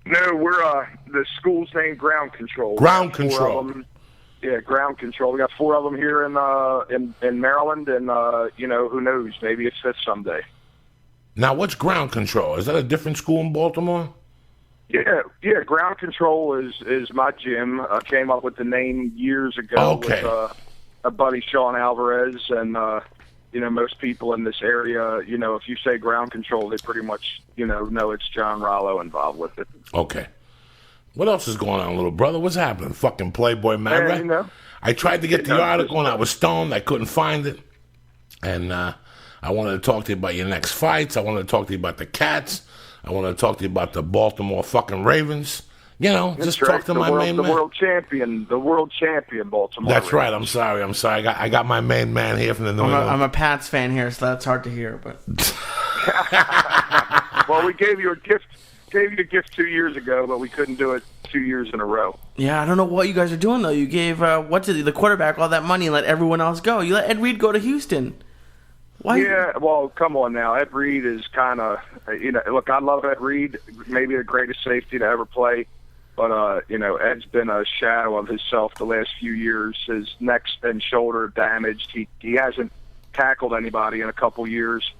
Speaker 4: No, we're the school's name Ground Control.
Speaker 2: Ground Control.
Speaker 4: Yeah, Ground Control. We got 4 of them here in Maryland, and who knows? Maybe it's 5th someday.
Speaker 2: Now, what's Ground Control? Is that a different school in Baltimore?
Speaker 4: Yeah. Ground Control is my gym. I came up with the name years ago with a buddy, Sean Alvarez, and most people in this area, if you say Ground Control, they pretty much know it's John Rallo involved with it.
Speaker 2: Okay. What else is going on, little brother? What's happening? Fucking Playboy Mag. I tried to get the article and I was stoned. I couldn't find it. And I wanted to talk to you about your next fights. I wanted to talk to you about the Cats. I want to talk to you about the Baltimore fucking Ravens. Just talk to my main man.
Speaker 4: The world champion, Baltimore.
Speaker 2: That's right. I'm sorry. I got my main man here from the New England.
Speaker 1: I'm a Pats fan here, so that's hard to hear. But
Speaker 4: well, we gave you a gift 2 years ago, but we couldn't do it 2 years in a row.
Speaker 1: Yeah, I don't know what you guys are doing though. You gave the quarterback all that money and let everyone else go. You let Ed Reed go to Houston. Why?
Speaker 4: Yeah, well, come on now. Ed Reed is kind of, look, I love Ed Reed, maybe the greatest safety to ever play. But, Ed's been a shadow of himself the last few years. His neck and shoulder damaged. He hasn't tackled anybody in a couple years.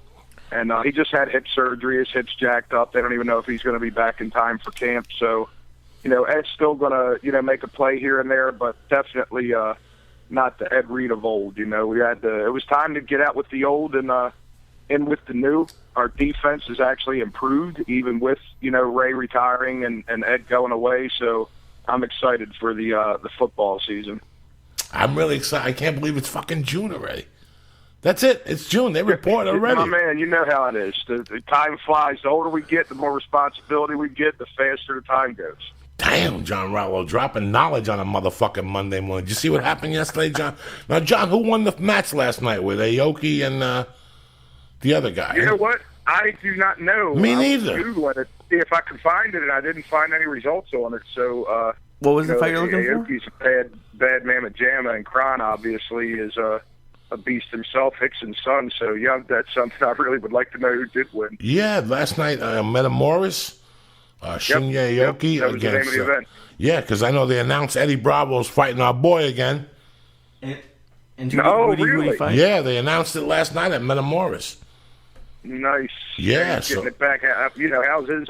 Speaker 4: And he just had hip surgery. His hip's jacked up. They don't even know if he's going to be back in time for camp. So, Ed's still going to, make a play here and there, but definitely not the Ed Reed of old. It was time to get out with the old and in with the new. Our defense has actually improved, even with, Ray retiring and Ed going away. So I'm excited for the football season.
Speaker 2: I'm really excited. I can't believe it's fucking June already. That's it. It's June. They report already.
Speaker 4: My man, you know how it is. The time flies. The older we get, the more responsibility we get, the faster the time goes.
Speaker 2: Damn, John Rallo, dropping knowledge on a motherfucking Monday morning. Did you see what happened yesterday, John? Now, John, who won the match last night? Were they Aoki and the other guy?
Speaker 4: You know what? I do not know.
Speaker 2: Me neither.
Speaker 4: I was Googling it, see if I could find it, and I didn't find any results on it. So,
Speaker 1: what was the fight you're looking for?
Speaker 4: Aoki's a bad mamma jamma, and Kron obviously is a beast himself, Hickson's son. So, yeah, that's something I really would like to know who did win.
Speaker 2: Yeah, last night, Metamoris, Shinya Aoki
Speaker 4: that was
Speaker 2: against.
Speaker 4: The name of the event.
Speaker 2: Yeah, because I know they announced Eddie Bravo's fighting our boy again.
Speaker 1: And who did he fight?
Speaker 2: Yeah, they announced it last night at Metamoris.
Speaker 4: Nice.
Speaker 2: Yeah,
Speaker 4: getting it back. How's his?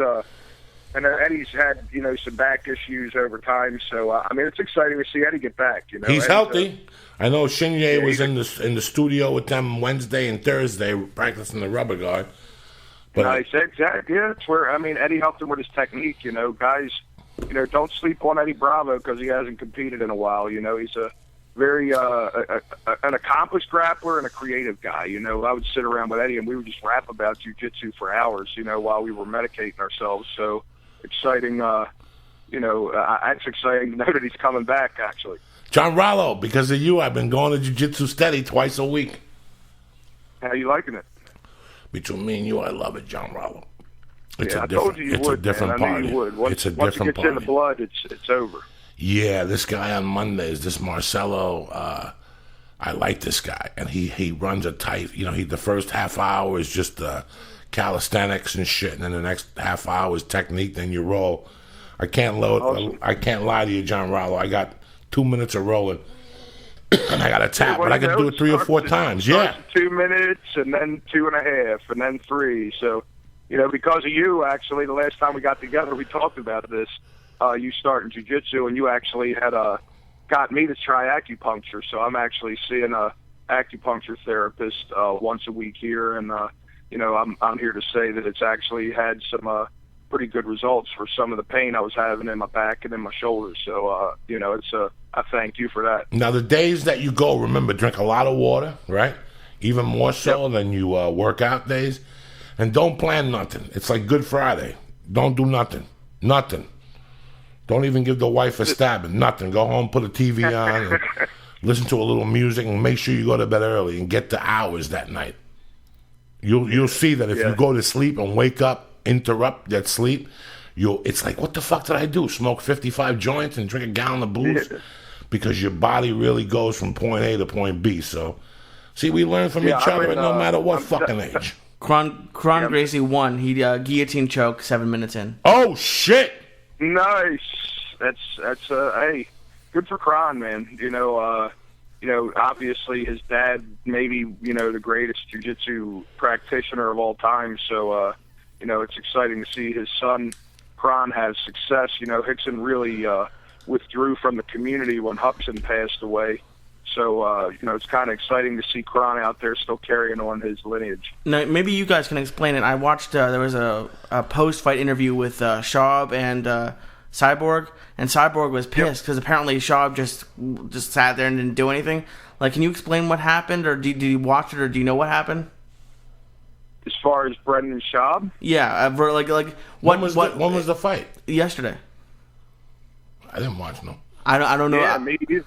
Speaker 4: And Eddie's had some back issues over time, so it's exciting to see Eddie get back.
Speaker 2: He's
Speaker 4: Eddie's
Speaker 2: healthy. I know Shinya was in the studio with them Wednesday and Thursday practicing the rubber guard. But
Speaker 4: nice, exactly. Yeah, it's where Eddie helped him with his technique. Guys, don't sleep on Eddie Bravo because he hasn't competed in a while. He's a very an accomplished grappler and a creative guy. I would sit around with Eddie and we would just rap about jiu-jitsu for hours, while we were medicating ourselves. So exciting, it's exciting to know that he's coming back, actually.
Speaker 2: John Rallo, because of you, I've been going to jiu-jitsu steady twice a week.
Speaker 4: How you liking it?
Speaker 2: Between me and you, I love it, John Rallo. It's
Speaker 4: I told you would, man. I knew you would. Once it gets in the blood, it's over.
Speaker 2: Yeah, this guy on Mondays, this Marcelo, I like this guy, and he runs a tight. The first half hour is just calisthenics and shit, and then the next half hour is technique. Then you roll. I can't lie to you, John Rallo. I got 2 minutes of rolling, and I got to tap, but I can do it 3 or 4 times. Yeah,
Speaker 4: 2 minutes, and then 2.5, and then 3. So, because of you, actually, the last time we got together, we talked about this. You started jiu-jitsu, and you actually had got me to try acupuncture. So I'm actually seeing a acupuncture therapist once a week here, and I'm here to say that it's actually had some pretty good results for some of the pain I was having in my back and in my shoulders. So I thank you for that.
Speaker 2: Now the days that you go, remember, drink a lot of water, right? Even more so than you workout days, and don't plan nothing. It's like Good Friday. Don't do nothing. Don't even give the wife a stabbing. Nothing. Go home, put a TV on, and listen to a little music, and make sure you go to bed early and get the hours that night. You'll see that if you go to sleep and wake up, interrupt that sleep, it's like, what the fuck did I do? Smoke 55 joints and drink a gallon of booze? Yeah. Because your body really goes from point A to point B. So, see, we learn from each other no matter what fucking age.
Speaker 1: Kron Gracie won. He guillotine choke 7 minutes in.
Speaker 2: Oh, shit!
Speaker 4: Nice. That's hey, good for Kron, man. Obviously his dad maybe the greatest jiu-jitsu practitioner of all time. So it's exciting to see his son Kron have success. Hickson really withdrew from the community when Huxon passed away. So, it's kind of exciting to see Kron out there still carrying on his lineage.
Speaker 1: Now, maybe you guys can explain it. I watched, there was a post-fight interview with Schaub and Cyborg, and Cyborg was pissed because apparently Schaub just sat there and didn't do anything. Like, can you explain what happened, or did you watch it, or do you know what happened?
Speaker 4: As far as Brendan Schaub?
Speaker 1: Yeah,
Speaker 2: when was the fight?
Speaker 1: Yesterday.
Speaker 2: I didn't watch no.
Speaker 1: I don't know.
Speaker 4: Yeah, maybe.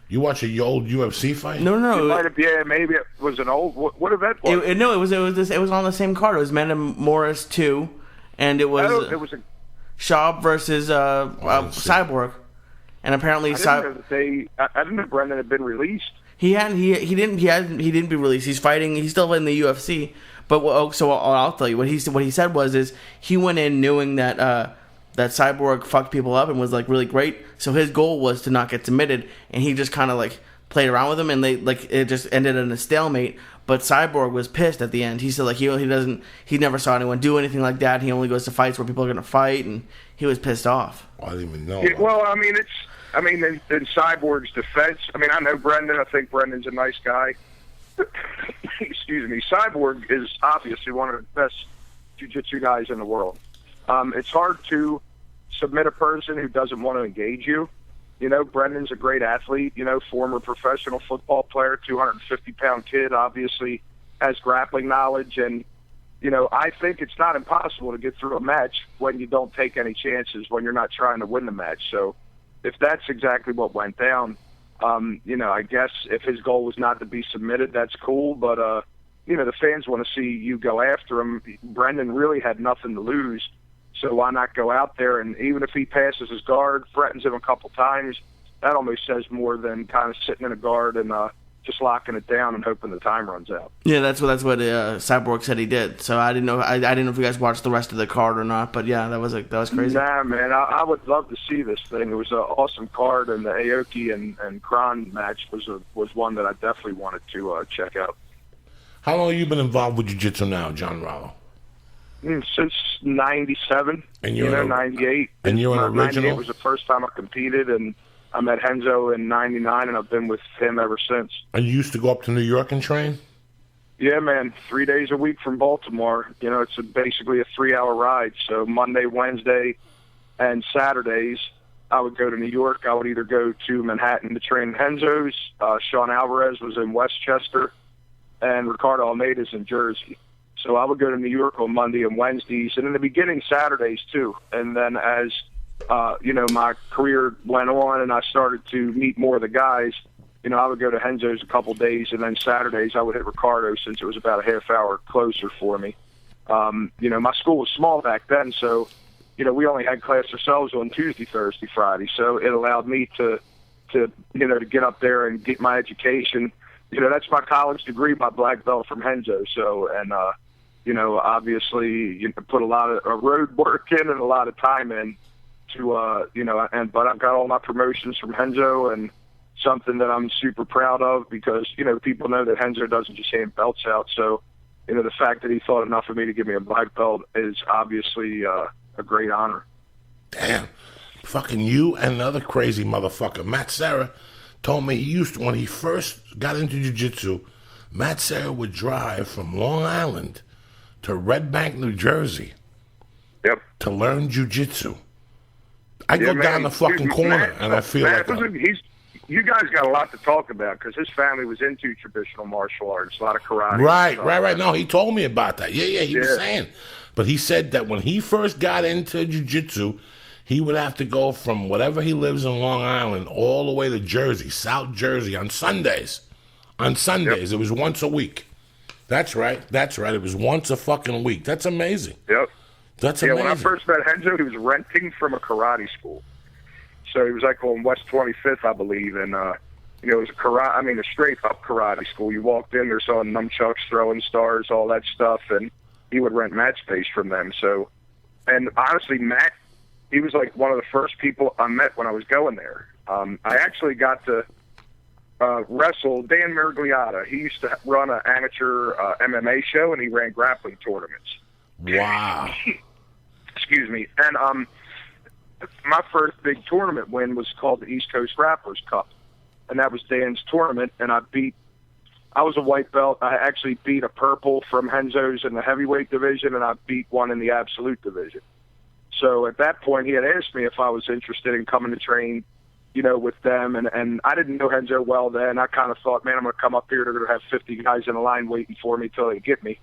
Speaker 2: You watch a old UFC fight?
Speaker 1: No.
Speaker 4: It might have, maybe it was an old. What event was it?
Speaker 1: It was on the same card. It was Metamoris 2, and it was. Schaub versus Cyborg, and apparently
Speaker 4: I didn't know Brendan had been released.
Speaker 1: He didn't be released. He's fighting. He's still in the UFC. But I'll tell you what he said was he went in knowing that that Cyborg fucked people up and was like really great. So his goal was to not get submitted, and he just kind of like played around with him, and it just ended in a stalemate. But Cyborg was pissed at the end. He said like he never saw anyone do anything like that. He only goes to fights where people are going to fight, and he was pissed off.
Speaker 2: I didn't even know.
Speaker 4: Yeah, well, I mean, in Cyborg's defense, I mean, I know Brendan. I think Brendan's a nice guy. Excuse me. Cyborg is obviously one of the best jiu-jitsu guys in the world. It's hard to submit a person who doesn't want to engage you. You know, Brendan's a great athlete, you know, former professional football player, 250-pound kid, obviously has grappling knowledge. And, you know, I think it's not impossible to get through a match when you don't take any chances, when you're not trying to win the match. So if that's exactly what went down, you know, I guess if his goal was not to be submitted, that's cool. But, you know, the fans want to see you go after him. Brendan really had nothing to lose. So why not go out there, and even if he passes his guard, threatens him a couple times, that almost says more than kind of sitting in a guard and just locking it down and hoping the time runs out.
Speaker 1: Yeah, that's what Cyborg said he did. So I didn't know if you guys watched the rest of the card or not, but yeah, that was crazy.
Speaker 4: Nah, man, I would love to see this thing. It was an awesome card, and the Aoki and Kron match was one that I definitely wanted to check out.
Speaker 2: How long have you been involved with jiu-jitsu now, John Rallo?
Speaker 4: Since 97,
Speaker 2: and
Speaker 4: 98.
Speaker 2: And you're an original?
Speaker 4: 98 was the first time I competed, and I met Henzo in 99, and I've been with him ever since.
Speaker 2: And you used to go up to New York and train?
Speaker 4: Yeah, man, 3 days a week from Baltimore. You know, it's basically a 3-hour ride. So Monday, Wednesday, and Saturdays, I would go to New York. I would either go to Manhattan to train Henzo's. Sean Alvarez was in Westchester, and Ricardo Almeida's in Jersey. So I would go to New York on Monday and Wednesdays, and in the beginning, Saturdays too. And then as, you know, my career went on and I started to meet more of the guys, you know, I would go to Henzo's a couple days, and then Saturdays I would hit Ricardo since it was about a half hour closer for me. You know, my school was small back then, so, you know, we only had class ourselves on Tuesday, Thursday, Friday. So it allowed me to you know, to get up there and get my education. You know, that's my college degree, my black belt from Henzo. So, and, you know, obviously you can put a lot of road work in and a lot of time in to, you know, but I've got all my promotions from Henzo, and something that I'm super proud of because, you know, people know that Henzo doesn't just hand belts out. So, you know, the fact that he thought enough of me to give me a black belt is obviously a great honor.
Speaker 2: Damn. Fucking you and another crazy motherfucker, Matt Serra, told me when he first got into jiu-jitsu, Matt Serra would drive from Long Island to Red Bank, New Jersey,
Speaker 4: yep,
Speaker 2: to learn jiu-jitsu. I go down the fucking corner, and I feel like
Speaker 4: you guys got a lot to talk about because his family was into traditional martial arts, a lot of karate.
Speaker 2: Right. No, he told me about that. Yeah, he was saying. But he said that when he first got into jiu-jitsu, he would have to go from whatever he lives in Long Island all the way to Jersey, South Jersey, on Sundays. On Sundays, It was once a week. That's right. It was once a fucking week. That's amazing.
Speaker 4: Yep.
Speaker 2: That's amazing.
Speaker 4: When I first met Henzo, he was renting from a karate school. So he was like on West 25th, I believe, and you know, it was a straight up karate school. You walked in, there's all nunchucks, throwing stars, all that stuff, and he would rent mat space from them. So, and honestly, Matt, he was like one of the first people I met when I was going there. I actually got to wrestle Dan Mergliata. He used to run an amateur MMA show, and he ran grappling tournaments.
Speaker 2: Wow.
Speaker 4: Excuse me. And my first big tournament win was called the East Coast Grapplers Cup, and that was Dan's tournament, and I was a white belt. I actually beat a purple from Henzo's in the heavyweight division, and I beat one in the absolute division. So at that point, he had asked me if I was interested in coming to train, you know, with them, and I didn't know Henzo well then. I kind of thought, man, I'm going to come up here, they're going to have 50 guys in a line waiting for me till they get me.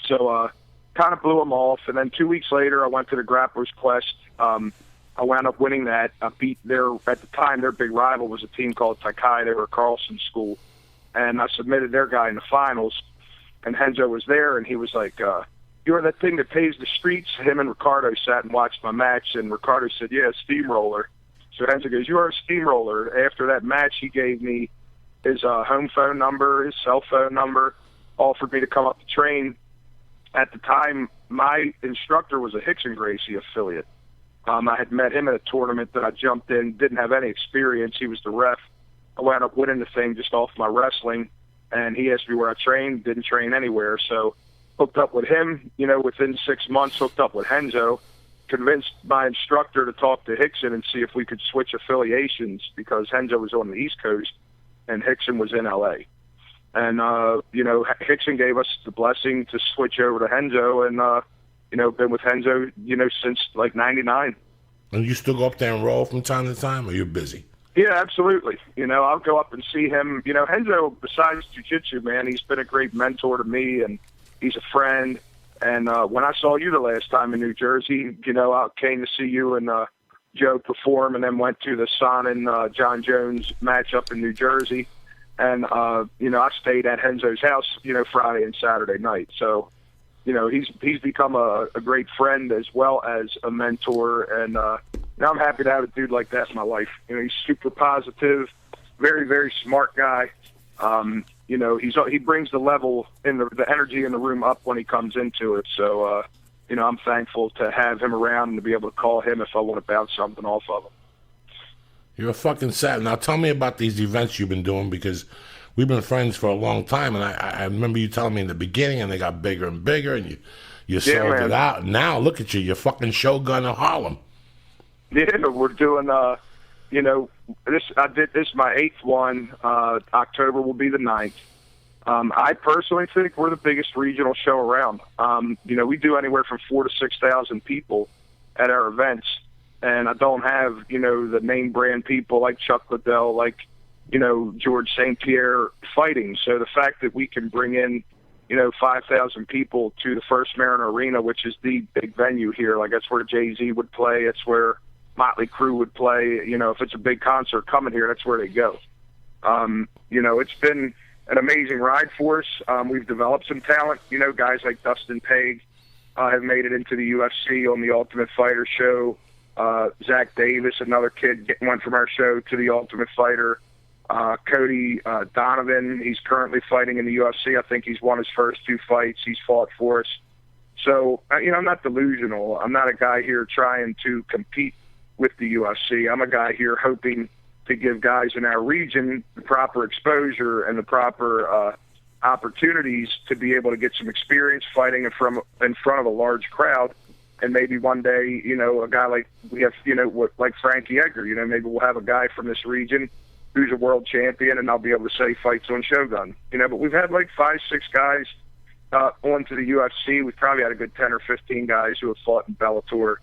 Speaker 4: So kind of blew them off, and then 2 weeks later, I went to the Grapplers Quest. I wound up winning that. I beat at the time, their big rival was a team called Taikai. They were a Carlson school. And I submitted their guy in the finals. And Henzo was there, and he was like, "You're that thing that pays the streets." Him and Ricardo sat and watched my match, and Ricardo said, "Yeah, steamroller." So Henzo goes, "You are a steamroller." After that match, he gave me his home phone number, his cell phone number, offered me to come up to train. At the time, my instructor was a Hickson Gracie affiliate. I had met him at a tournament that I jumped in, didn't have any experience. He was the ref. I wound up winning the thing just off my wrestling, and he asked me where I trained, didn't train anywhere. So hooked up with him, within 6 months, hooked up with Henzo, convinced my instructor to talk to Hickson and see if we could switch affiliations because Henzo was on the East Coast and Hickson was in L.A. And, Hickson gave us the blessing to switch over to Henzo and, been with Henzo, since like 99.
Speaker 2: And you still go up there and roll from time to time, or you're busy?
Speaker 4: Yeah, absolutely. I'll go up and see him. Henzo, besides jiu-jitsu, man, he's been a great mentor to me, and he's a friend. And when I saw you the last time in New Jersey, I came to see you and Joe perform, and then went to the Son and John Jones match up in New Jersey. And, I stayed at Henzo's house, Friday and Saturday night. So, he's become a great friend as well as a mentor. And now I'm happy to have a dude like that in my life. He's super positive, very, very smart guy. He brings the level in the energy in the room up when he comes into it. So, I'm thankful to have him around and to be able to call him if I want to bounce something off of him.
Speaker 2: You're a fucking sad. Now tell me about these events you've been doing, because we've been friends for a long time, and I remember you telling me in the beginning, and they got bigger and bigger, and you sold it out. Now look at you, you're fucking Shogun in Harlem.
Speaker 4: Yeah, we're doing this is my 8th one. October will be the 9th. I personally think we're the biggest regional show around. We do anywhere from 4,000 to 6,000 people at our events, and I don't have, the name brand people like Chuck Liddell, like, George St. Pierre fighting. So the fact that we can bring in, 5,000 people to the First Mariner Arena, which is the big venue here, like that's where Jay-Z would play, it's where Motley Crue would play. If it's a big concert coming here, that's where they go. It's been an amazing ride for us. We've developed some talent. Guys like Dustin Page have made it into the UFC on the Ultimate Fighter show. Zach Davis, another kid, went from our show to the Ultimate Fighter. Cody Donovan, he's currently fighting in the UFC. I think he's won his first 2 fights. He's fought for us. So, I'm not delusional. I'm not a guy here trying to compete with the UFC. I'm a guy here hoping to give guys in our region the proper exposure and the proper opportunities to be able to get some experience fighting in front of a large crowd. And maybe one day, a guy like we have, like Frankie Edgar, maybe we'll have a guy from this region who's a world champion, and I'll be able to say fights on Shogun. But we've had like 5, 6 guys onto the UFC. We've probably had a good 10 or 15 guys who have fought in Bellator.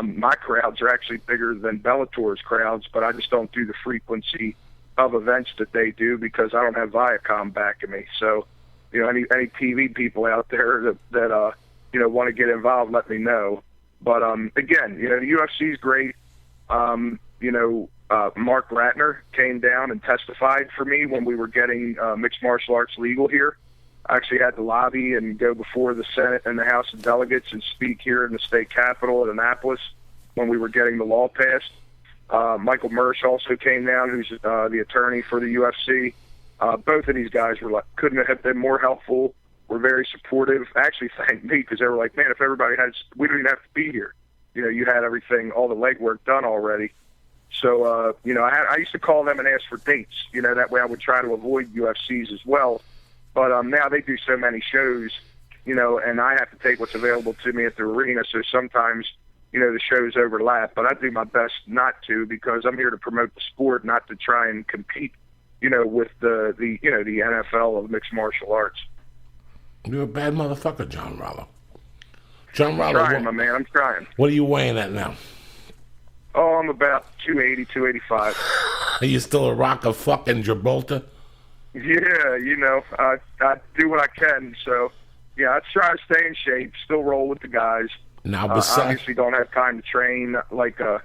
Speaker 4: My crowds are actually bigger than Bellator's crowds, but I just don't do the frequency of events that they do because I don't have Viacom backing me. So, any TV people out there that want to get involved, let me know. But again, the UFC is great. Mark Ratner came down and testified for me when we were getting mixed martial arts legal here. I actually had to lobby and go before the Senate and the House of Delegates and speak here in the state capitol at Annapolis when we were getting the law passed. Michael Mersch also came down, who's the attorney for the UFC. Both of these guys couldn't have been more helpful. Were very supportive. Actually thanked me because they were like, man, if everybody we don't even have to be here. You had everything, all the legwork done already. So, I used to call them and ask for dates. That way I would try to avoid UFCs as well. But now they do so many shows, and I have to take what's available to me at the arena. So sometimes, the shows overlap. But I do my best not to because I'm here to promote the sport, not to try and compete, with the NFL of mixed martial arts.
Speaker 2: You're a bad motherfucker, John Rallo. John Rallo,
Speaker 4: I'm trying, my man. I'm trying.
Speaker 2: What are you weighing at now?
Speaker 4: Oh, I'm about 280, 285.
Speaker 2: Are you still a rock of fucking Gibraltar?
Speaker 4: Yeah, I do what I can. So, yeah, I try to stay in shape, still roll with the guys.
Speaker 2: Now,
Speaker 4: obviously don't have time to train like a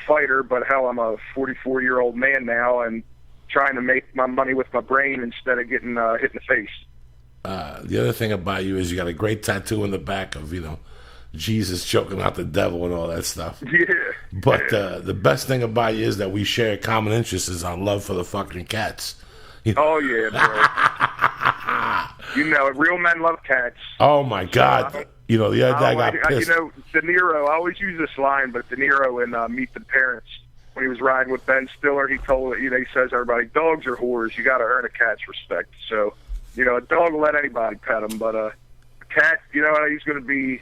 Speaker 4: fighter, but hell, I'm a 44-year-old man now and trying to make my money with my brain instead of getting hit in the face.
Speaker 2: The other thing about you is you got a great tattoo in the back of, Jesus choking out the devil and all that stuff.
Speaker 4: Yeah.
Speaker 2: But the best thing about you is that we share a common interest is our love for the fucking cats.
Speaker 4: Oh, yeah, bro. Real men love cats.
Speaker 2: Oh, my God. The other day I got pissed.
Speaker 4: De Niro, I always use this line, but De Niro in Meet the Parents, when he was riding with Ben Stiller, he says, everybody, dogs are whores. You got to earn a cat's respect. So, a dog will let anybody pet him, but a cat, he's going to be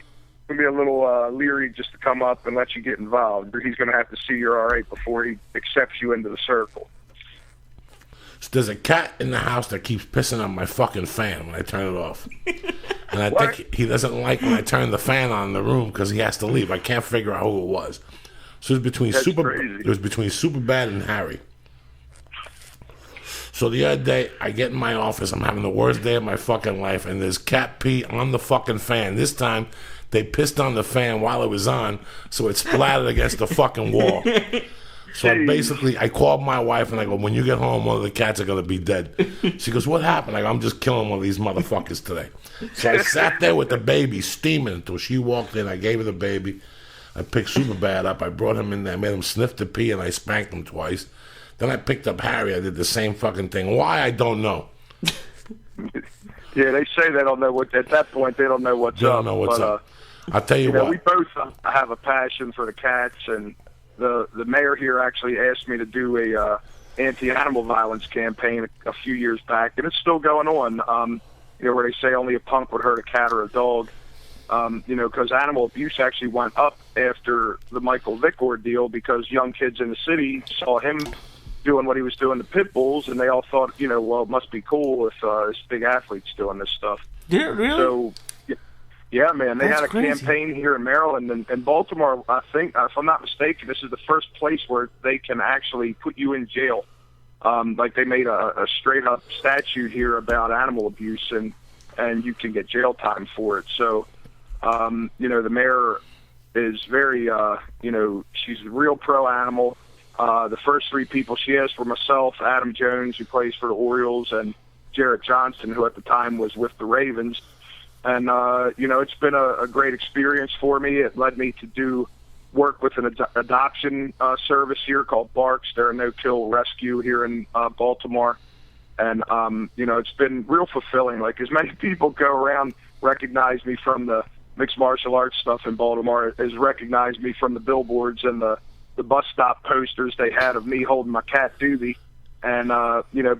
Speaker 4: a little leery just to come up and let you get involved. He's going to have to see you're all right before he accepts you into the circle.
Speaker 2: So there's a cat in the house that keeps pissing on my fucking fan when I turn it off. And I think he doesn't like when I turn the fan on in the room because he has to leave. I can't figure out who it was. So it was between Superbad and Harry. So the other day, I get in my office. I'm having the worst day of my fucking life, and there's cat pee on the fucking fan. This time, they pissed on the fan while it was on, so it splattered against the fucking wall. So I called my wife, and I go, when you get home, one of the cats are going to be dead. She goes, what happened? I go, I'm just killing one of these motherfuckers today. So I sat there with the baby steaming until she walked in. I gave her the baby. I picked Superbad up. I brought him in there. I made him sniff the pee, and I spanked him twice. Then I picked up Harry. I did the same fucking thing. Why? I don't know.
Speaker 4: Yeah, they say they don't know what. At that point, they don't know what's up.
Speaker 2: They don't know what's up. I'll tell you what.
Speaker 4: We both have a passion for the cats, and the mayor here actually asked me to do a anti-animal violence campaign a few years back, and it's still going on. Where they say only a punk would hurt a cat or a dog. Because animal abuse actually went up after the Michael Vick ordeal because young kids in the city saw him doing what he was doing to pit bulls, and they all thought, well, it must be cool if this big athlete's doing this stuff.
Speaker 1: Yeah, really?
Speaker 4: So, yeah, man, they
Speaker 1: That's
Speaker 4: had a
Speaker 1: crazy.
Speaker 4: campaign here in Maryland and Baltimore. I think, if I'm not mistaken, this is the first place where they can actually put you in jail. Like they made a straight up statute here about animal abuse, and you can get jail time for it. So, the mayor is very, she's real pro animal. The first three people she asked were myself, Adam Jones, who plays for the Orioles, and Jarrett Johnson, who at the time was with the Ravens. And, it's been a great experience for me. It led me to do work with an adoption service here called Barks. They're a no-kill rescue here in Baltimore. And, it's been real fulfilling. Like, as many people go around, recognize me from the mixed martial arts stuff in Baltimore, as recognize me from the billboards and the bus stop posters they had of me holding my cat Doobie. And,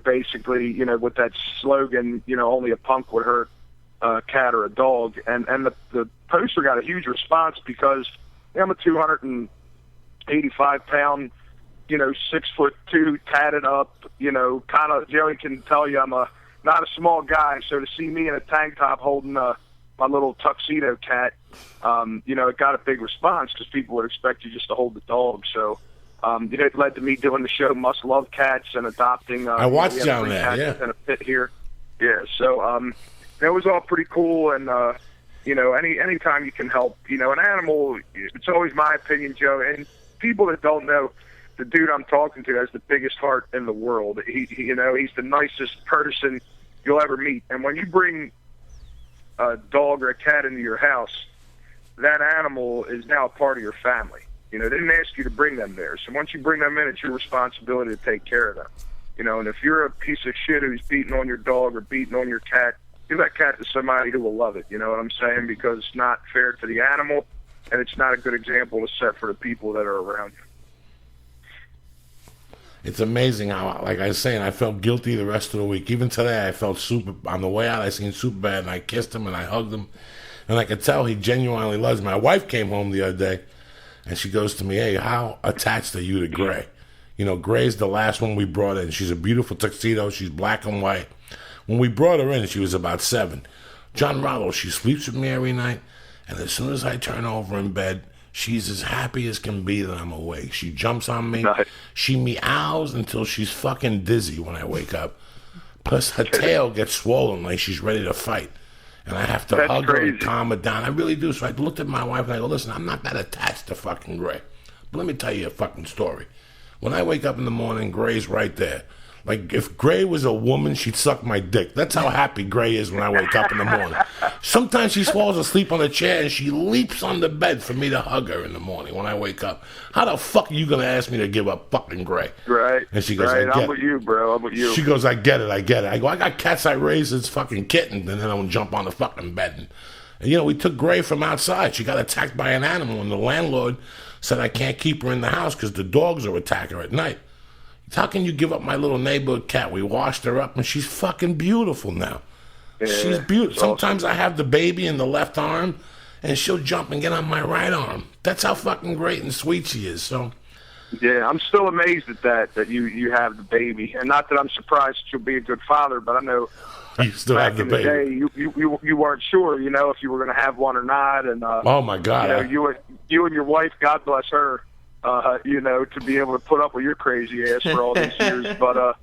Speaker 4: basically, with that slogan, only a punk would hurt a cat or a dog. And the poster got a huge response because I'm a 285-pound, 6'2", tatted up, kind of, Joey can tell you I'm not a small guy. So to see me in a tank top holding my little tuxedo cat, it got a big response because people would expect you just to hold the dog. So it led to me doing the show Must Love Cats and adopting.
Speaker 2: I watched you on that, yeah.
Speaker 4: In a pit here. Yeah, so it was all pretty cool. And, anytime you can help, an animal, it's always my opinion, Joe. And people that don't know, the dude I'm talking to has the biggest heart in the world. He's the nicest person you'll ever meet. And when you bring a dog or a cat into your house, that animal is now a part of your family. They didn't ask you to bring them there. So once you bring them in, it's your responsibility to take care of them. And if you're a piece of shit who's beating on your dog or beating on your cat, give that cat to somebody who will love it. You know what I'm saying? Because it's not fair to the animal, and it's not a good example to set for the people that are around you.
Speaker 2: It's amazing how, like I was saying, I felt guilty the rest of the week. Even today, I felt on the way out, I seen Superbad, and I kissed him, and I hugged him. And I could tell he genuinely loves me. My wife came home the other day, and she goes to me, hey, how attached are you to Gray? Gray's the last one we brought in. She's a beautiful tuxedo. She's black and white. When we brought her in, she was about 7. John Rallo, she sleeps with me every night, and as soon as I turn over in bed, she's as happy as can be that I'm awake. She jumps on me.
Speaker 4: Nice.
Speaker 2: She meows until she's fucking dizzy when I wake up. Plus, her tail gets swollen like she's ready to fight. And I have to hug her and calm her down. I really do. So I looked at my wife and I go, listen, I'm not that attached to fucking Gray. But let me tell you a fucking story. When I wake up in the morning, Gray's right there. Like, if Gray was a woman, she'd suck my dick. That's how happy Gray is when I wake up in the morning. Sometimes she falls asleep on the chair and she leaps on the bed for me to hug her in the morning when I wake up. How the fuck are you going to ask me to give up fucking Gray?
Speaker 4: Right.
Speaker 2: And she goes,
Speaker 4: right.
Speaker 2: I get
Speaker 4: I'm with you, bro. I'm with you.
Speaker 2: She goes, I get it. I go, I got cats I raised as fucking kittens, and then I would jump on the fucking bed. And, we took Gray from outside. She got attacked by an animal, and the landlord said I can't keep her in the house because the dogs will attack her at night. How can you give up my little neighborhood cat? We washed her up, and she's fucking beautiful now. Yeah, she's beautiful. Sometimes I have the baby in the left arm, and she'll jump and get on my right arm. That's how fucking great and sweet she is. So,
Speaker 4: yeah, I'm still amazed at that you have the baby. And not that I'm surprised that you'll be a good father, but I know
Speaker 2: you still
Speaker 4: back
Speaker 2: have the
Speaker 4: in
Speaker 2: baby.
Speaker 4: The day, you weren't sure, if you were going to have one or not. And
Speaker 2: oh, my God.
Speaker 4: You and your wife, God bless her, to be able to put up with your crazy ass for all these years. But,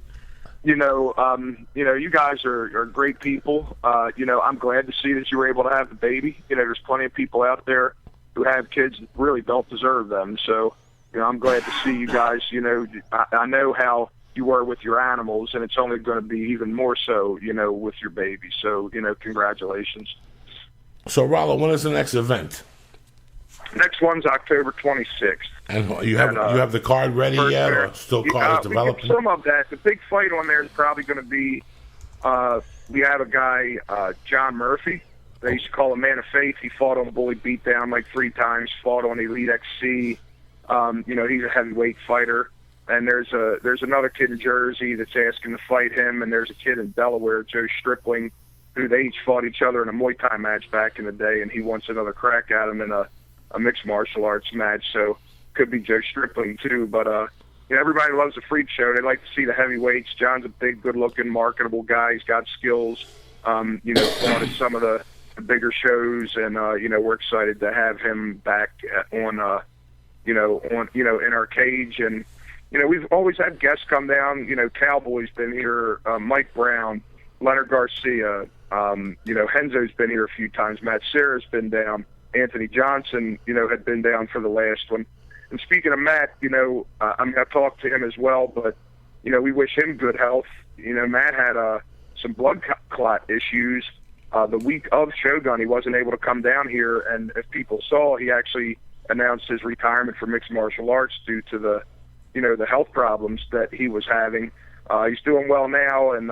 Speaker 4: you guys are great people. I'm glad to see that you were able to have the baby. There's plenty of people out there who have kids that really don't deserve them. So, I'm glad to see you guys. I know how you were with your animals, and it's only going to be even more so, with your baby. So, congratulations.
Speaker 2: So, Rallo, when is the next event?
Speaker 4: Next one's October 26th.
Speaker 2: And you have the card ready yet, or still cards developing?
Speaker 4: Some of that. The big fight on there is probably going to be, we have a guy, John Murphy. They used to call him Man of Faith. He fought on Bully Beatdown like 3 times, fought on Elite XC. He's a heavyweight fighter. And there's another kid in Jersey that's asking to fight him, and there's a kid in Delaware, Joe Stripling, who they each fought each other in a Muay Thai match back in the day, and he wants another crack at him in a mixed martial arts match. So could be Joe Stripling too. But everybody loves a freak show. They like to see the heavyweights. John's a big, good-looking, marketable guy. He's got skills. Fought at some of the bigger shows, and we're excited to have him back in our cage. And we've always had guests come down. Cowboy's been here, Mike Brown, Leonard Garcia. Henzo's been here a few times. Matt Serra's been down. Anthony Johnson, had been down for the last one. And speaking of Matt, I talked to him as well, but, we wish him good health. Matt had some blood clot issues the week of Shogun. He wasn't able to come down here, and if people saw, he actually announced his retirement from mixed martial arts due to the health problems that he was having. He's doing well now, and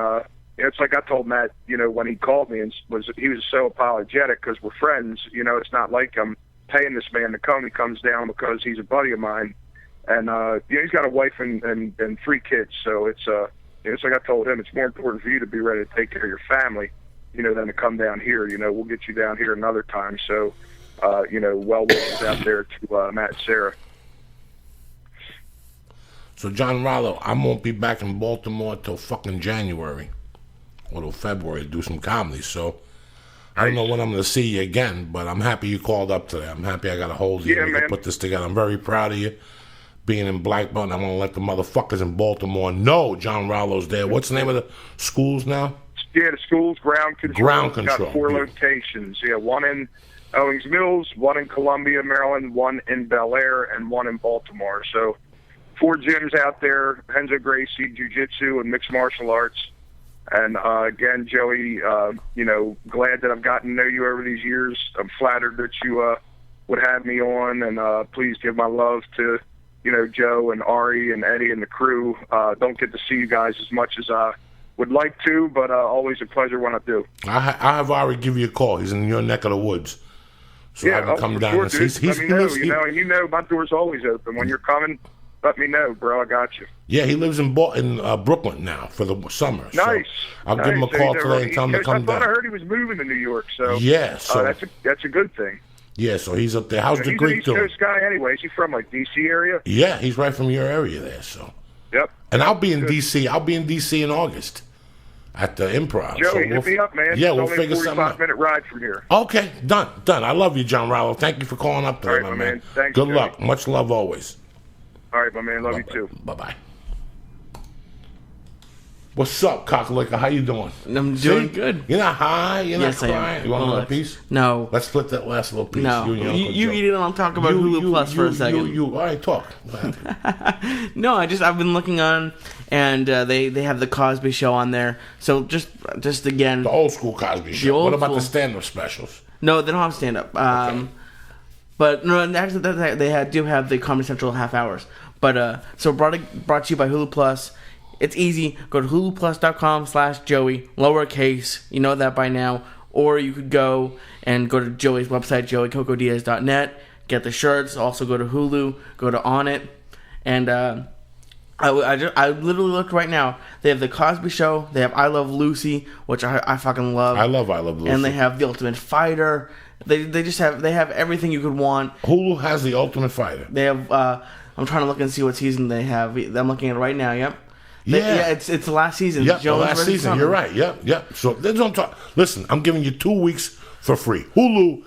Speaker 4: it's like I told Matt, when he called me, and he was so apologetic because we're friends. It's not like I'm paying this man to come. He comes down because he's a buddy of mine, and he's got a wife and 3 kids. So it's like I told him, it's more important for you to be ready to take care of your family, than to come down here. We'll get you down here another time. So, well wishes out there to Matt and Sarah.
Speaker 2: So, John Rallo, I won't be back in Baltimore till fucking January. Or till February to do some comedy. So, I don't know when I'm going to see you again, but I'm happy you called up today. I'm happy I got a hold of you. We can put this together. I'm very proud of you being in Black Belt. I want to let the motherfuckers in Baltimore know John Rallo's there. What's the name of the schools now?
Speaker 4: Yeah, the school's Ground Control.
Speaker 2: Ground Control.
Speaker 4: Got 4 locations. Yeah, one in Owings Mills, one in Columbia, Maryland, one in Bel Air, and one in Baltimore. So 4 gyms out there, Henzo Gracie, Jiu-Jitsu, and mixed martial arts. And again, Joey, glad that I've gotten to know you over these years. I'm flattered that you would have me on, and please give my love to, Joe and Ari and Eddie and the crew. Don't get to see you guys as much as I would like to, but always a pleasure when I do.
Speaker 2: I have Ari give you a call. He's in your neck of the woods. So I can come down
Speaker 4: sure, and see. Let me know, my door's always open. When you're coming, let me know, bro. I got you.
Speaker 2: Yeah, he lives in Brooklyn now for the summer.
Speaker 4: Nice.
Speaker 2: So I'll give him a call today and tell him to come down.
Speaker 4: I heard he was moving to New York, so
Speaker 2: yeah, so
Speaker 4: that's a good thing.
Speaker 2: Yeah, so he's up there. How's the Greek doing?
Speaker 4: He's an East Coast guy anyway. Is he from DC area?
Speaker 2: Yeah, he's right from your area there. So.
Speaker 4: Yep.
Speaker 2: And I'll be in DC. I'll be in DC in August at the Improv.
Speaker 4: Joey, hit me up, man.
Speaker 2: Yeah, we'll
Speaker 4: only
Speaker 2: figure something out.
Speaker 4: 45-minute ride from here.
Speaker 2: Okay, done. I love you, John Rallo. Thank you for calling up today,
Speaker 4: all right, my man. Thanks,
Speaker 2: Good
Speaker 4: Joey.
Speaker 2: luck. Much love always.
Speaker 4: All right, my man. Love you too.
Speaker 2: Bye-bye. What's up, cocklicker? How you doing?
Speaker 1: I'm doing good.
Speaker 2: You're not high? You're
Speaker 1: Yes,
Speaker 2: not
Speaker 1: I am.
Speaker 2: crying? You want another piece?
Speaker 1: No.
Speaker 2: Let's split that last little piece.
Speaker 1: No.
Speaker 2: You and your Uncle
Speaker 1: You
Speaker 2: Joe.
Speaker 1: eat it and I'll talk about Hulu Plus for a second.
Speaker 2: All right, talk.
Speaker 1: No, I've been looking on, and they have the Cosby Show on there. So just again,
Speaker 2: The old school Cosby Show.
Speaker 1: old
Speaker 2: What about
Speaker 1: school.
Speaker 2: the stand-up specials?
Speaker 1: no, they don't have stand up.
Speaker 2: Okay.
Speaker 1: But no, actually, do have the Comedy Central half hours. But so brought to you by Hulu Plus. It's easy. Go to huluplus.com/Joey, lowercase. You know that by now. Or you could go to Joey's website, joeycocodiaz.net. Get the shirts. Also go to Hulu. Go to On It. And I literally looked right now. They have the Cosby Show. They have I Love Lucy, which I fucking love.
Speaker 2: I love Lucy.
Speaker 1: And they have The Ultimate Fighter. They have everything you could want.
Speaker 2: Hulu has The Ultimate Fighter.
Speaker 1: They have. I'm trying to look and see what season they have. I'm looking at it right now. Yep. It's the last season.
Speaker 2: Yep, the
Speaker 1: Jones
Speaker 2: last
Speaker 1: versus
Speaker 2: season.
Speaker 1: Summon.
Speaker 2: You're right. Yep. So that's what I'm talking. Listen, I'm giving you 2 weeks for free. Hulu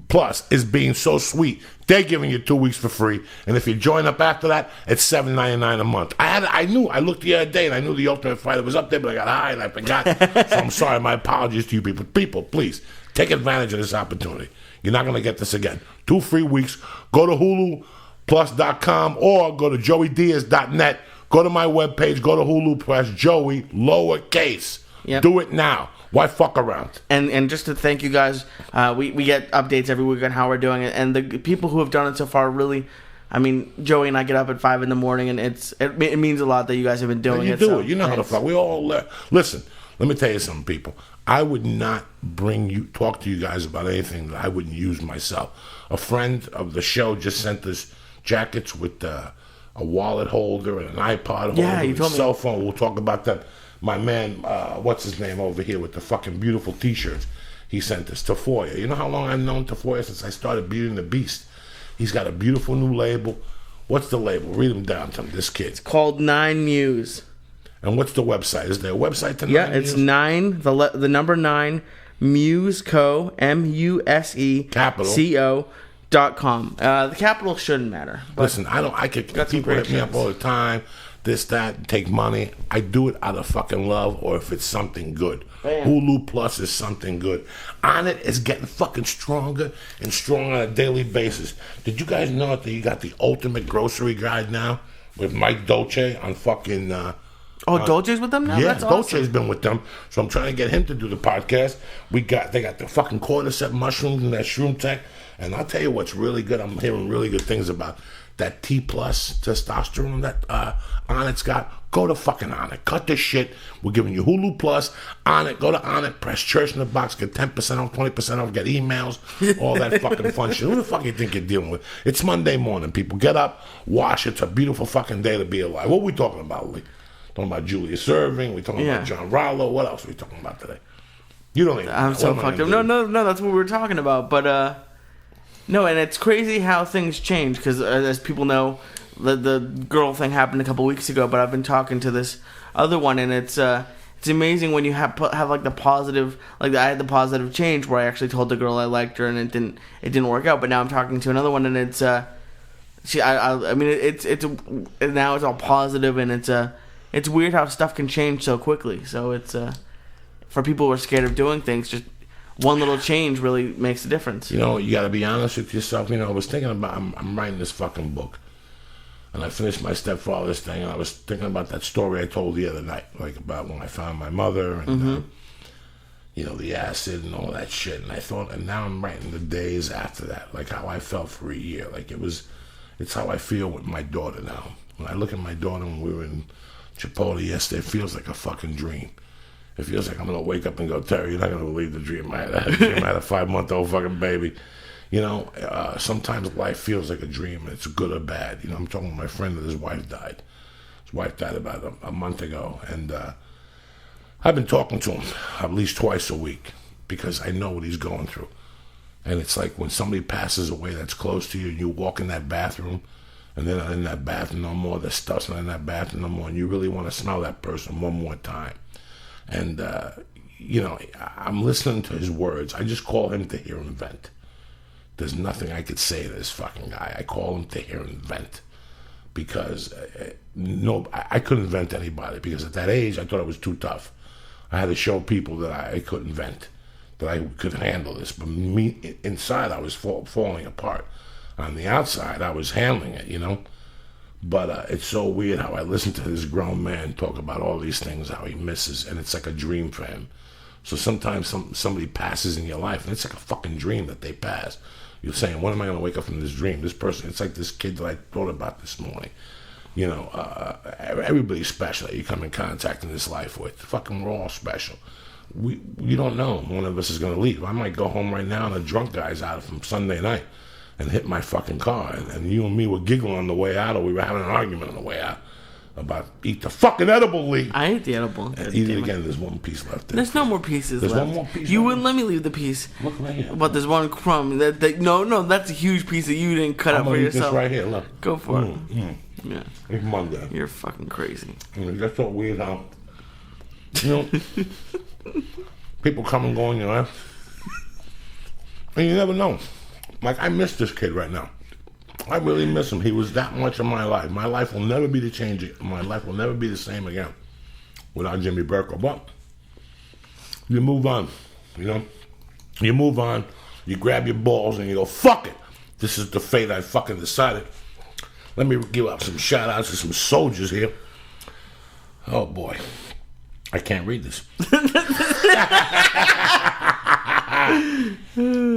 Speaker 2: Plus is being so sweet. They're giving you 2 weeks for free, and if you join up after that, it's $7.99 a month. I looked the other day, and I knew The Ultimate Fighter was up there, but I got high and I forgot. So I'm sorry. My apologies to you people. People, please take advantage of this opportunity. You're not going to get this again. 2 free weeks. Go to HuluPlus.com or go to JoeyDiaz.net. Go to my webpage. Go to Hulu Plus. Joey, lowercase.
Speaker 1: Yep.
Speaker 2: Do it now. Why fuck around?
Speaker 1: And just to thank you guys, we get updates every week on how we're doing it, and the people who have done it so far really. I mean, Joey and I get up at 5 a.m. and it means a lot that you guys have been doing
Speaker 2: You
Speaker 1: it.
Speaker 2: do
Speaker 1: so
Speaker 2: it. You know how to fuck. We all listen. Let me tell you something, people. I would not talk to you guys about anything that I wouldn't use myself. A friend of the show just sent us jackets with a wallet holder and an iPod holder
Speaker 1: you
Speaker 2: and
Speaker 1: told
Speaker 2: a
Speaker 1: me.
Speaker 2: cell phone. We'll talk about that. My man, what's his name over here with the fucking beautiful T-shirts he sent us, Tafoya. You know how long I've known Tafoya? Since I started Beauty and the Beast. He's got a beautiful new label. What's the label? Read him down to me, this kid.
Speaker 1: It's called 9 Muse.
Speaker 2: And what's the website? Is there a website to
Speaker 1: Yeah,
Speaker 2: 9
Speaker 1: it's
Speaker 2: Muse?
Speaker 1: 9, the number 9, MuseCo, MuseCo.com. The capital shouldn't matter. But
Speaker 2: Listen, people
Speaker 1: great
Speaker 2: hit me up
Speaker 1: shirts.
Speaker 2: all the time, this, that, take money. I do it out of fucking love or if it's something good.
Speaker 1: Bam.
Speaker 2: Hulu Plus is something good. On it is getting fucking stronger and stronger on a daily basis. Did you guys know that you got the ultimate grocery guide now with Mike Dolce on fucking...
Speaker 1: Dolce's with them now?
Speaker 2: Yeah,
Speaker 1: That's awesome.
Speaker 2: Dolce's been with them, so I'm trying to get him to do the podcast. They got the fucking cordyceps mushrooms and that shroom tech, and I'll tell you what's really good. I'm hearing really good things about that T plus testosterone that Onnit's got. Go to fucking Onnit. Cut this shit. We're giving you Hulu Plus, Onnit. Go to Onnit. Press Church in the Box. Get 10% off, 20% off. Get emails. All that fucking fun shit. Who the fuck you think you're dealing with? It's Monday morning, people. Get up, wash. It's a beautiful fucking day to be alive. What are we talking about, Lee? Talking about Julius Erving. We're talking about John Rallo. What else are we talking about today? You don't even know.
Speaker 1: I'm so fucked up. No, that's what we were talking about. But, no, and it's crazy how things change because, as people know, the girl thing happened a couple weeks ago, but I've been talking to this other one, and it's amazing when you have like the positive, like I had the positive change where I actually told the girl I liked her, and it didn't work out. But now I'm talking to another one, and it's now it's all positive, and it's weird how stuff can change so quickly. So it's for people who are scared of doing things, just one little change really makes a difference.
Speaker 2: You know, you got to be honest with yourself. You know, I was thinking about, I'm writing this fucking book. And I finished my stepfather's thing, and I was thinking about that story I told the other night, like about when I found my mother and, the acid and all that shit. And I thought, and now I'm writing the days after that, like how I felt for a year. Like it's how I feel with my daughter now. When I look at my daughter when we were in Chipotle yesterday, it feels like a fucking dream. It feels like I'm going to wake up and go, Terry, you're not going to believe the dream I had. I had a 5-month-old fucking baby. You know, sometimes life feels like a dream, and it's good or bad. You know, I'm talking to my friend that his wife died. His wife died about a month ago, and I've been talking to him at least twice a week because I know what he's going through. And it's like when somebody passes away that's close to you, and you walk in that bathroom, and they're not in that bathroom no more, the stuff's not in that bathroom no more, and you really want to smell that person one more time. And, I'm listening to his words. I just call him to hear him vent. There's nothing I could say to this fucking guy. I call him to hear him vent. because no, I couldn't vent anybody because at that age I thought it was too tough. I had to show people that I couldn't vent, that I could handle this. But me inside, I was falling apart. On the outside, I was handling it, you know. But it's so weird how I listen to this grown man talk about all these things, how he misses, and it's like a dream for him. So sometimes somebody passes in your life, and it's like a fucking dream that they pass. You're saying, when am I going to wake up from this dream? This person, it's like this kid that I thought about this morning. You know, everybody's special that you come in contact in this life with. Fucking, we're all special. You don't know one of us is going to leave. I might go home right now and a drunk guy's out from Sunday night and hit my fucking car. And you and me were giggling on the way out, or we were having an argument on the way out about eat the fucking edible, Lee.
Speaker 1: I ate the edible.
Speaker 2: Eat it again. There's one piece left.
Speaker 1: There's no more pieces
Speaker 2: left.
Speaker 1: There's
Speaker 2: one more piece.
Speaker 1: You wouldn't let me leave the piece.
Speaker 2: Look right here.
Speaker 1: But there's one crumb. No, that's a huge piece that you didn't cut up for yourself.
Speaker 2: This right here. Look.
Speaker 1: Go for it.
Speaker 2: Yeah. It's Monday.
Speaker 1: You're fucking crazy.
Speaker 2: That's so weird how, you know, people come and go in your life, and you never know. Like, I miss this kid right now. I really miss him. He was that much in my life. My life will never be the change. My life will never be the same again without Jimmy Burko. But you move on, you know. You move on. You grab your balls and you go, fuck it. This is the fate I fucking decided. Let me give out some shout-outs to some soldiers here. Oh, boy. I can't read this.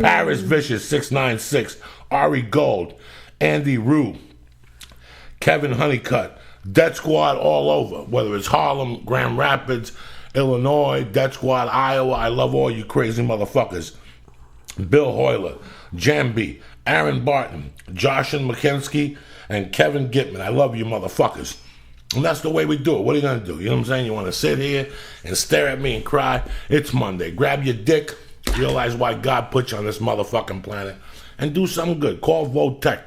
Speaker 2: Paris Vicious 696, Ari Gold, Andy Rue, Kevin Honeycutt, Death Squad all over, whether it's Harlem, Grand Rapids, Illinois, Death Squad, Iowa. I love all you crazy motherfuckers. Bill Hoyler, Jambi, Aaron Barton, Joshin McKinsky, and Kevin Gitman. I love you motherfuckers. And that's the way we do it. What are you going to do? You know what I'm saying? You want to sit here and stare at me and cry? It's Monday. Grab your dick, realize why God put you on this motherfucking planet, and do something good. Call Vote Tech.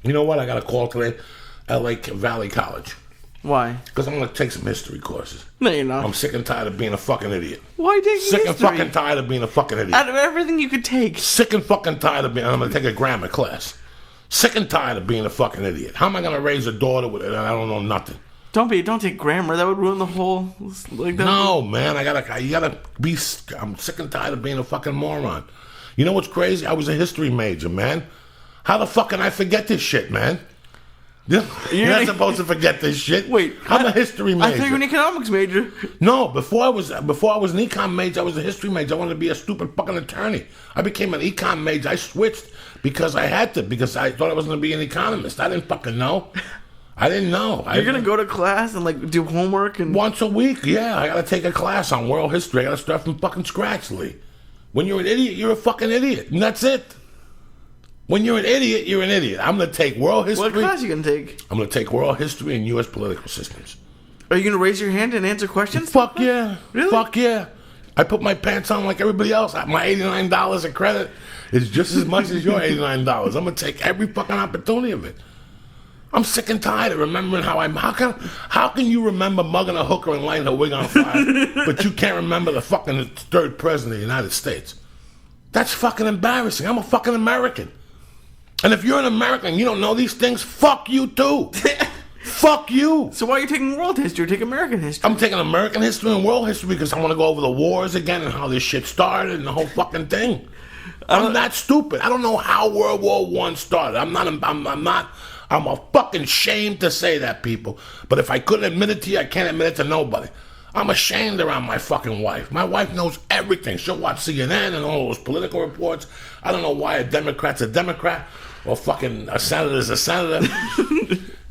Speaker 2: You know what? I got a call today, LA Valley College.
Speaker 1: Why?
Speaker 2: Because I'm going to take some history courses.
Speaker 1: No, you're not.
Speaker 2: I'm sick and tired of being a fucking idiot.
Speaker 1: Why take history?
Speaker 2: Sick and fucking tired of being a fucking idiot.
Speaker 1: Out of everything you could take.
Speaker 2: Sick and fucking tired of being... I'm going to take a grammar class. Sick and tired of being a fucking idiot. How am I going to raise a daughter with it? I don't know nothing.
Speaker 1: Don't take grammar. That would ruin the whole... Like that.
Speaker 2: No, man. You gotta be... I'm sick and tired of being a fucking moron. You know what's crazy? I was a history major, man. How the fuck can I forget this shit, man? You're not supposed to forget this shit.
Speaker 1: Wait,
Speaker 2: I'm a history major.
Speaker 1: I thought you were an economics major.
Speaker 2: No, before I was an econ major, I was a history major. I wanted to be a stupid fucking attorney. I became an econ major. I switched because I had to, because I thought I was going to be an economist. I didn't fucking know. I didn't know.
Speaker 1: You're going to go to class and, like, do homework? And
Speaker 2: once a week, yeah. I got to take a class on world history. I got to start from fucking scratch, Lee. When you're an idiot, you're a fucking idiot. And that's it. When you're an idiot, you're an idiot. I'm going to take world history.
Speaker 1: What class are you going to take?
Speaker 2: I'm going to take world history and U.S. political systems.
Speaker 1: Are you going to raise your hand and answer questions?
Speaker 2: Fuck yeah.
Speaker 1: Really?
Speaker 2: Fuck yeah. I put my pants on like everybody else. My $89 of credit is just as much as your $89. I'm going to take every fucking opportunity of it. I'm sick and tired of remembering how can you remember mugging a hooker and lighting her wig on fire, but you can't remember the fucking third president of the United States? That's fucking embarrassing. I'm a fucking American. And if you're an American and you don't know these things, fuck you too. Fuck you.
Speaker 1: So why are you taking world history? Take American history.
Speaker 2: I'm taking American history and world history because I want to go over the wars again and how this shit started and the whole fucking thing. I'm not stupid. I don't know how World War I started. I'm a fucking shame to say that, people. But if I couldn't admit it to you, I can't admit it to nobody. I'm ashamed around my fucking wife. My wife knows everything. She'll watch CNN and all those political reports. I don't know why a Democrat's a Democrat or fucking a senator's a senator.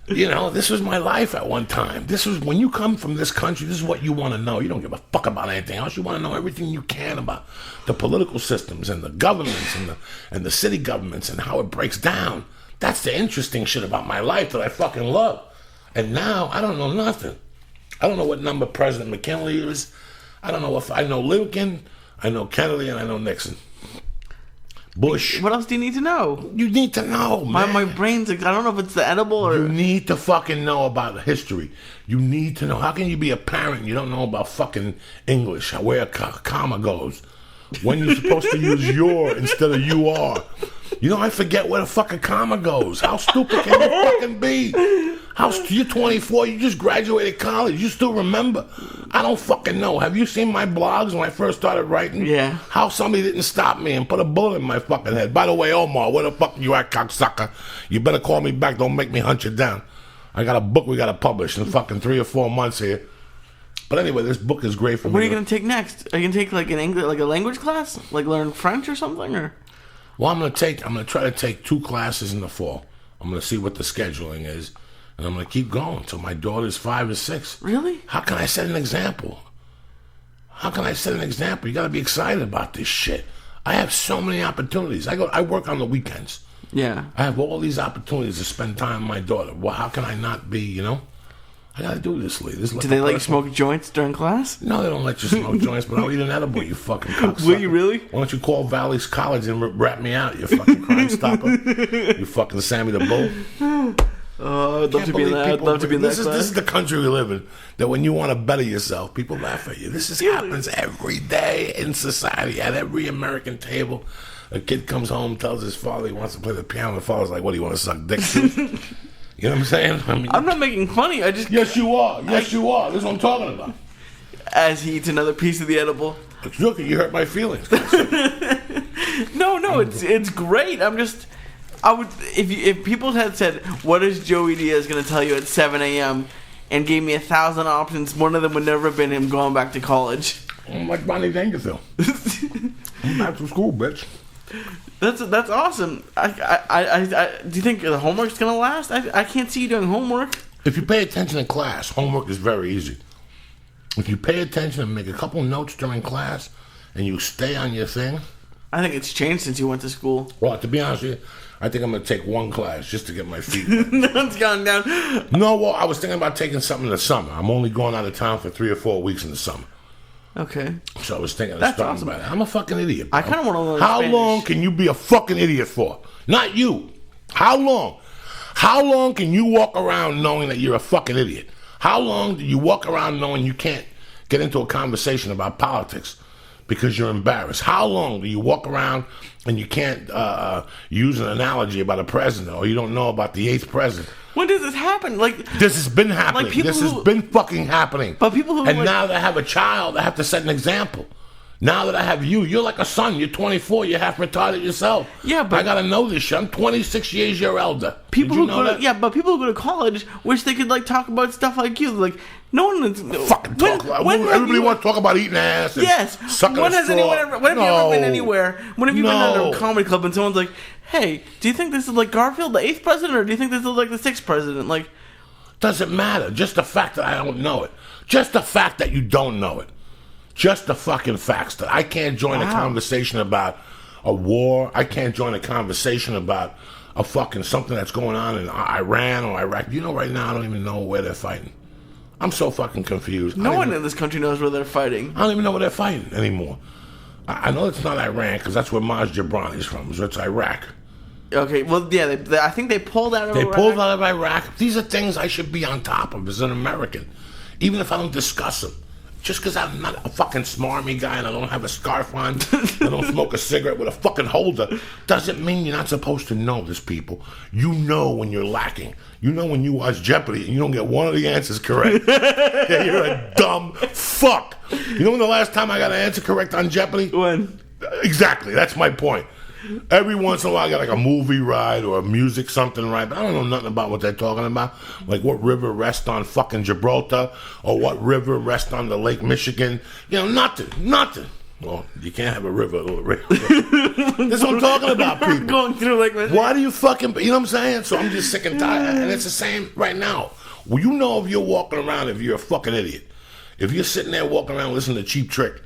Speaker 2: You know, this was my life at one time. This was, when you come from this country, this is what you want to know. You don't give a fuck about anything else. You want to know everything you can about the political systems and the governments and the city governments and how it breaks down. That's the interesting shit about my life that I fucking love. And now, I don't know nothing. I don't know what number President McKinley is. I don't know if I know Lincoln, I know Kennedy, and I know Nixon. Bush.
Speaker 1: What else do you need to know?
Speaker 2: You need to know, man.
Speaker 1: My brain's, I don't know if it's the edible or...
Speaker 2: You need to fucking know about history. You need to know. How can you be a parent and you don't know about fucking English, where a comma goes? When you're supposed to use your instead of you are. You know, I forget where the fucking comma goes. How stupid can you fucking be? You're 24. You just graduated college. You still remember? I don't fucking know. Have you seen my blogs when I first started writing?
Speaker 1: Yeah.
Speaker 2: How somebody didn't stop me and put a bullet in my fucking head. By the way, Omar, where the fuck you at, cocksucker? You better call me back. Don't make me hunt you down. I got a book we got to publish in fucking 3 or 4 months here. But anyway, this book is great for me.
Speaker 1: What are you going to take next? Are you going to take like an English, like a language class? Like learn French or something? Or?
Speaker 2: Well, I'm going to try to take 2 classes in the fall. I'm going to see what the scheduling is. And I'm going to keep going until my daughter's 5 or 6.
Speaker 1: Really?
Speaker 2: How can I set an example? You got to be excited about this shit. I have so many opportunities. I work on the weekends.
Speaker 1: Yeah.
Speaker 2: I have all these opportunities to spend time with my daughter. Well, how can I not be, you know? I got to do this, Lee.
Speaker 1: Do they let you smoke joints during class?
Speaker 2: No, they don't let you smoke joints, but I'll eat an edible, you fucking cocksucker.
Speaker 1: Will you really?
Speaker 2: Why don't you call Valley's College and rat me out, you fucking Crime Stopper? You fucking Sammy the Bull.
Speaker 1: Oh, I'd love to be in that. I'd love to be in that class.
Speaker 2: This is the country we live in. That when you want to better yourself, people laugh at you. Happens every day in society, at every American table. A kid comes home, tells his father he wants to play the piano. The father's like, "What, do you want to suck dick too?" You know what I'm saying? I mean,
Speaker 1: I'm not making funny. I just...
Speaker 2: Yes, you are. Yes, you are. This is what I'm talking about.
Speaker 1: As he eats another piece of the edible.
Speaker 2: Look, you hurt my feelings.
Speaker 1: No, it's great. I'm just... I would... If people had said, what is Joey Diaz going to tell you at 7 a.m. and gave me 1,000 options, one of them would never have been him going back to college.
Speaker 2: I'm like Bonnie Dangerfield. I'm back to school, bitch.
Speaker 1: That's awesome. I do you think the homework's gonna last? I can't see you doing homework.
Speaker 2: If you pay attention in class, homework is very easy. If you pay attention and make a couple notes during class, and you stay on your thing.
Speaker 1: I think it's changed since you went to school.
Speaker 2: Well, to be honest with you, I think I'm gonna take 1 class just to get my feet wet.
Speaker 1: No, it's gone down.
Speaker 2: No, well, I was thinking about taking something in the summer. I'm only going out of town for 3 or 4 weeks in the summer.
Speaker 1: Okay.
Speaker 2: So I was thinking of
Speaker 1: That's
Speaker 2: starting
Speaker 1: awesome.
Speaker 2: by that. I'm a fucking idiot, bro.
Speaker 1: I kind of want to learn
Speaker 2: How
Speaker 1: Spanish.
Speaker 2: long can you be a fucking idiot for? Not you. How long? How long can you walk around knowing that you're a fucking idiot? How long do you walk around knowing you can't get into a conversation about politics because you're embarrassed? How long do you walk around and you can't use an analogy about a president, or you don't know about the 8th president?
Speaker 1: When does this happen? Like,
Speaker 2: this has been happening.
Speaker 1: Like people
Speaker 2: this has been fucking happening.
Speaker 1: But people who
Speaker 2: and
Speaker 1: like,
Speaker 2: now that I have a child, I have to set an example. Now that I have you're like a son. You're 24. You're half retarded yourself.
Speaker 1: Yeah, but
Speaker 2: I gotta know this shit. I'm 26 years your elder.
Speaker 1: People
Speaker 2: Did you
Speaker 1: who
Speaker 2: know
Speaker 1: go
Speaker 2: that?
Speaker 1: to, yeah, but people who go to college wish they could like talk about stuff like you. Like no one
Speaker 2: fucking talk. Everybody wants to talk about eating ass. And
Speaker 1: yes.
Speaker 2: Sucking
Speaker 1: When
Speaker 2: a
Speaker 1: has
Speaker 2: straw.
Speaker 1: anyone ever? When have you ever been anywhere? When have you been at
Speaker 2: No.
Speaker 1: a comedy club and someone's like, "Hey, do you think this is like Garfield, the 8th president, or do you think this is like the 6th president?" Like,
Speaker 2: doesn't matter. Just the fact that I don't know it. Just the fact that you don't know it. Just the fucking facts that I can't join a conversation about a war. I can't join a conversation about a fucking something that's going on in Iran or Iraq. You know, right now I don't even know where they're fighting. I'm so fucking confused.
Speaker 1: no one in this country knows where they're fighting.
Speaker 2: I don't even know where they're fighting anymore. I know it's not Iran because that's where Maj Jabrani is from. So it's Iraq.
Speaker 1: Okay, well, yeah, I think they pulled out of
Speaker 2: They
Speaker 1: Iraq.
Speaker 2: pulled out of Iraq. These are things I should be on top of as an American, even if I don't discuss them. Just because I'm not a fucking smarmy guy and I don't have a scarf on, I don't smoke a cigarette with a fucking holder, doesn't mean you're not supposed to know this, people. You know when you're lacking. You know when you watch Jeopardy and you don't get one of the answers correct. Yeah, you're a dumb fuck. You know when the last time I got an answer correct on Jeopardy?
Speaker 1: When?
Speaker 2: Exactly, that's my point. Every once in a while, I got like a movie ride or a music something ride, but I don't know nothing about what they're talking about. Like what river rests on fucking Gibraltar or what river rests on the Lake Michigan. You know, nothing. Well, you can't have a river. That's what I'm talking about, people.
Speaker 1: Going through Lake Michigan.
Speaker 2: Why do you fucking, you know what I'm saying? So I'm just sick and tired. And it's the same right now. Well, you know if you're walking around, if you're a fucking idiot. If you're sitting there walking around listening to Cheap Trick,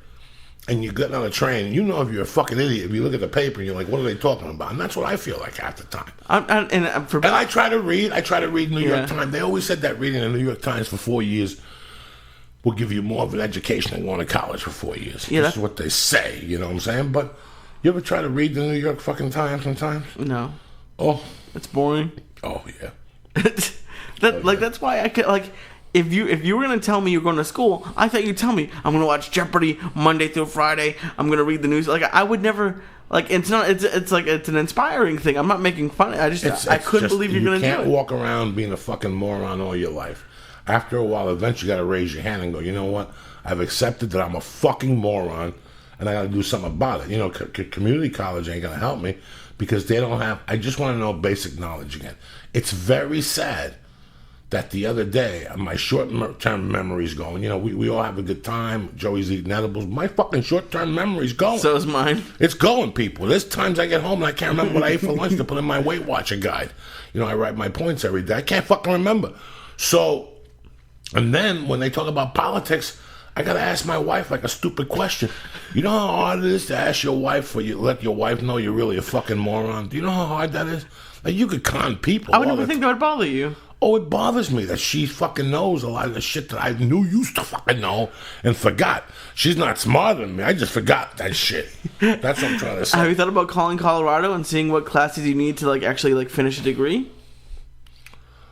Speaker 2: and you're getting on a train, you know if you're a fucking idiot. If you look at the paper and you're like, what are they talking about? And that's what I feel like half the time. And I try to read New York Times. They always said that reading the New York Times for 4 years will give you more of an education than going to college for 4 years. Yeah, that's what they say, you know what I'm saying? But you ever try to read the New York fucking Times sometimes?
Speaker 1: No.
Speaker 2: Oh.
Speaker 1: It's boring.
Speaker 2: Oh, yeah.
Speaker 1: That's why I could, like... If you were going to tell me you're going to school, I thought you'd tell me, I'm going to watch Jeopardy Monday through Friday. I'm going to read the news. Like, I would never Like it's not. It's like it's an inspiring thing. I'm not making fun. I couldn't believe you're gonna do it.
Speaker 2: You can't walk around being a fucking moron all your life. After a while, eventually, you got to raise your hand and go. You know what? I've accepted that I'm a fucking moron, and I got to do something about it. You know, community college ain't gonna help me because they don't have. I just want to know basic knowledge again. It's very sad that the other day, my short-term memory's going. You know, we all have a good time. Joey's eating edibles. My fucking short-term memory's going.
Speaker 1: So is mine.
Speaker 2: It's going, people. There's times I get home and I can't remember what I ate for lunch to put in my Weight Watcher guide. You know, I write my points every day. I can't fucking remember. So, and then when they talk about politics, I got to ask my wife like a stupid question. You know how hard it is to ask your wife let your wife know you're really a fucking moron? Do you know how hard that is? Like, you could con people.
Speaker 1: I would never think that would bother you.
Speaker 2: Oh, it bothers me that she fucking knows a lot of the shit that I knew used to fucking know and forgot. She's not smarter than me. I just forgot that shit. That's what I'm trying to say.
Speaker 1: Have you thought about calling Colorado and seeing what classes you need to actually finish a degree?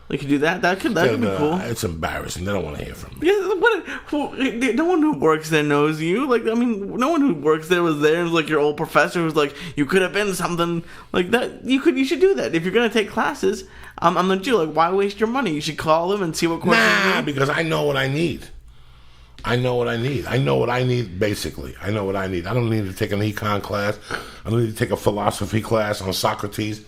Speaker 1: Like, you do that? That could be cool.
Speaker 2: It's embarrassing. They don't want to hear from me.
Speaker 1: Yeah, no one who works there knows you. Like, I mean, no one who works there was there. It was like your old professor who's like, you could have been something like that. You should do that if you're gonna take classes. I'm the Jew. Like, why waste your money? You should call them and see what questions.
Speaker 2: Nah, because I know what I need. I know what I need, basically. I know what I need. I don't need to take an econ class. I don't need to take a philosophy class on Socrates.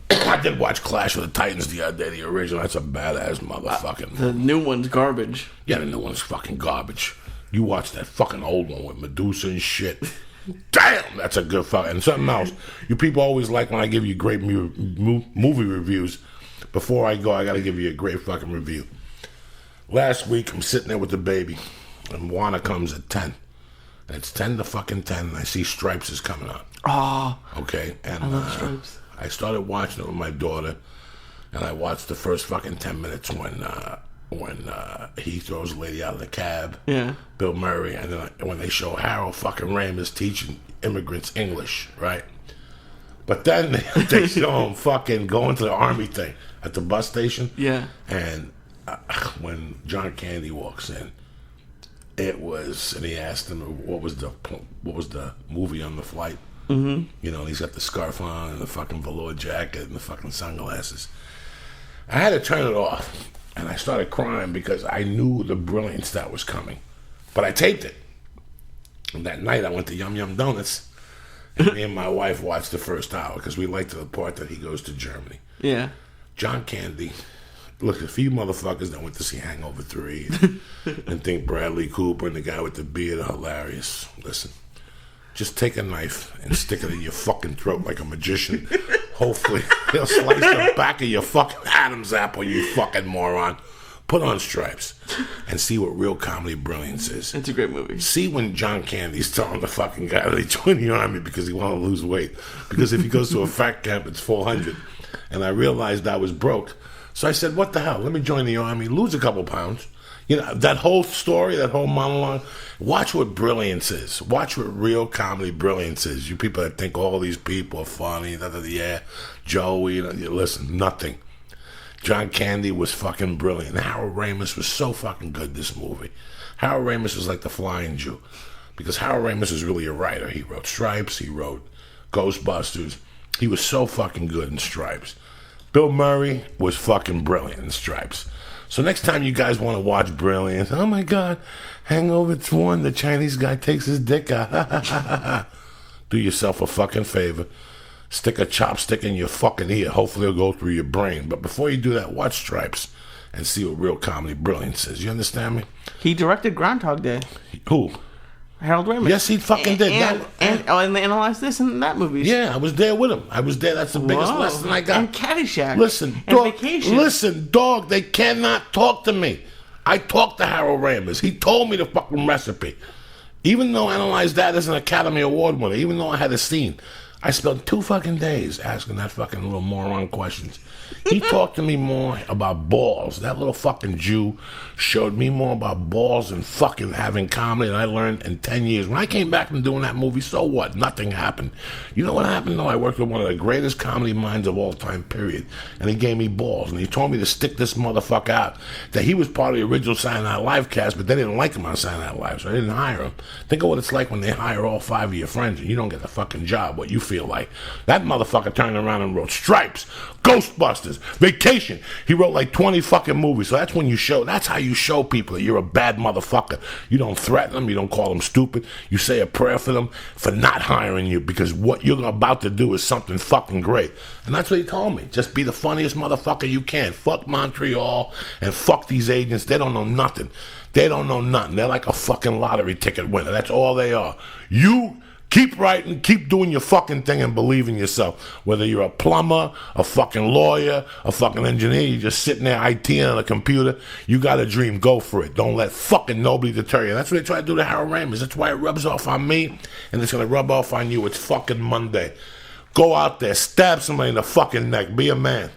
Speaker 2: I did watch Clash of the Titans the other day, the original. That's a badass motherfucking.
Speaker 1: The new one's garbage.
Speaker 2: Yeah, the new one's fucking garbage. You watch that fucking old one with Medusa and shit. Damn, that's a good fucking. And something else. You people always like when I give you great movie reviews. Before I go, I got to give you a great fucking review. Last week, I'm sitting there with the baby, and Juana comes at 10. And it's 10 to fucking 10, and I see Stripes is coming on.
Speaker 1: Oh.
Speaker 2: Okay, and
Speaker 1: I love Stripes.
Speaker 2: I started watching it with my daughter, and I watched the first fucking 10 minutes when he throws a lady out of the cab.
Speaker 1: Yeah.
Speaker 2: Bill Murray, and then when they show Harold fucking Ramis teaching immigrants English, right? But then they show him fucking going to the army thing at the bus station.
Speaker 1: Yeah.
Speaker 2: And when John Candy walks in, and he asked him what was the movie on the flight. Mm-hmm. You know, he's got the scarf on and the fucking velour jacket and the fucking sunglasses. I had to turn it off, and I started crying because I knew the brilliance that was coming. But I taped it. And that night I went to Yum Yum Donuts, and me and my wife watched the first hour because we liked the part that he goes to Germany.
Speaker 1: Yeah.
Speaker 2: John Candy. Look, a few motherfuckers that went to see Hangover 3 and think Bradley Cooper and the guy with the beard are hilarious. Listen. Just take a knife and stick it in your fucking throat like a magician. Hopefully, he'll slice the back of your fucking Adam's apple, you fucking moron. Put on Stripes and see what real comedy brilliance is.
Speaker 1: It's a great movie.
Speaker 2: See when John Candy's telling the fucking guy that he joined the army because he wanted to lose weight. Because if he goes to a fat camp, it's 400. And I realized I was broke. So I said, what the hell? Let me join the army, lose a couple pounds. You know, that whole story, that whole monologue, watch what brilliance is. Watch what real comedy brilliance is. You people that think all these people are funny, yeah, Joey, listen, nothing. John Candy was fucking brilliant. Harold Ramis was so fucking good, this movie. Harold Ramis was like the Flying Jew. Because Harold Ramis was really a writer. He wrote Stripes, he wrote Ghostbusters. He was so fucking good in Stripes. Bill Murray was fucking brilliant in Stripes. So next time you guys want to watch Brilliance, oh my God, Hangover 1, the Chinese guy takes his dick out. Do yourself a fucking favor. Stick a chopstick in your fucking ear. Hopefully it'll go through your brain. But before you do that, watch Stripes and see what real comedy brilliance is. You understand me?
Speaker 1: He directed Groundhog Day.
Speaker 2: Who?
Speaker 1: Harold Ramis.
Speaker 2: Yes, he fucking did.
Speaker 1: And they analyzed this in that movie.
Speaker 2: Yeah, I was there with him. I was there. That's the biggest lesson I got.
Speaker 1: And Caddyshack.
Speaker 2: Listen, dog, they cannot talk to me. I talked to Harold Ramis. He told me the fucking recipe. Even though Analyze That is an Academy Award winner, even though I had a scene, I spent 2 fucking days asking that fucking little moron questions. He talked to me more about balls. That little fucking Jew showed me more about balls and fucking having comedy than I learned in 10 years. When I came back from doing that movie, so what? Nothing happened. You know what happened, though? I worked with one of the greatest comedy minds of all time, period. And he gave me balls. And he told me to stick this motherfucker out. That he was part of the original Saturday Night Live cast, but they didn't like him on Saturday Night Live, so I didn't hire him. Think of what it's like when they hire all 5 of your friends and you don't get the fucking job, what you feel like. That motherfucker turned around and wrote Stripes, Ghostbusters, Vacation. He wrote like 20 fucking movies. So that's when you show, that's how you show people that you're a bad motherfucker. You don't threaten them. You don't call them stupid. You say a prayer for them for not hiring you, because what you're about to do is something fucking great. And that's what he told me. Just be the funniest motherfucker you can. Fuck Montreal and fuck these agents. They don't know nothing. They don't know nothing. They're like a fucking lottery ticket winner. That's all they are. You keep writing, keep doing your fucking thing and believe in yourself. Whether you're a plumber, a fucking lawyer, a fucking engineer, you're just sitting there ITing on a computer, you got a dream, go for it. Don't let fucking nobody deter you. That's what they try to do to Harold Ramis. That's why it rubs off on me, and it's going to rub off on you. It's fucking Monday. Go out there, stab somebody in the fucking neck. Be a man.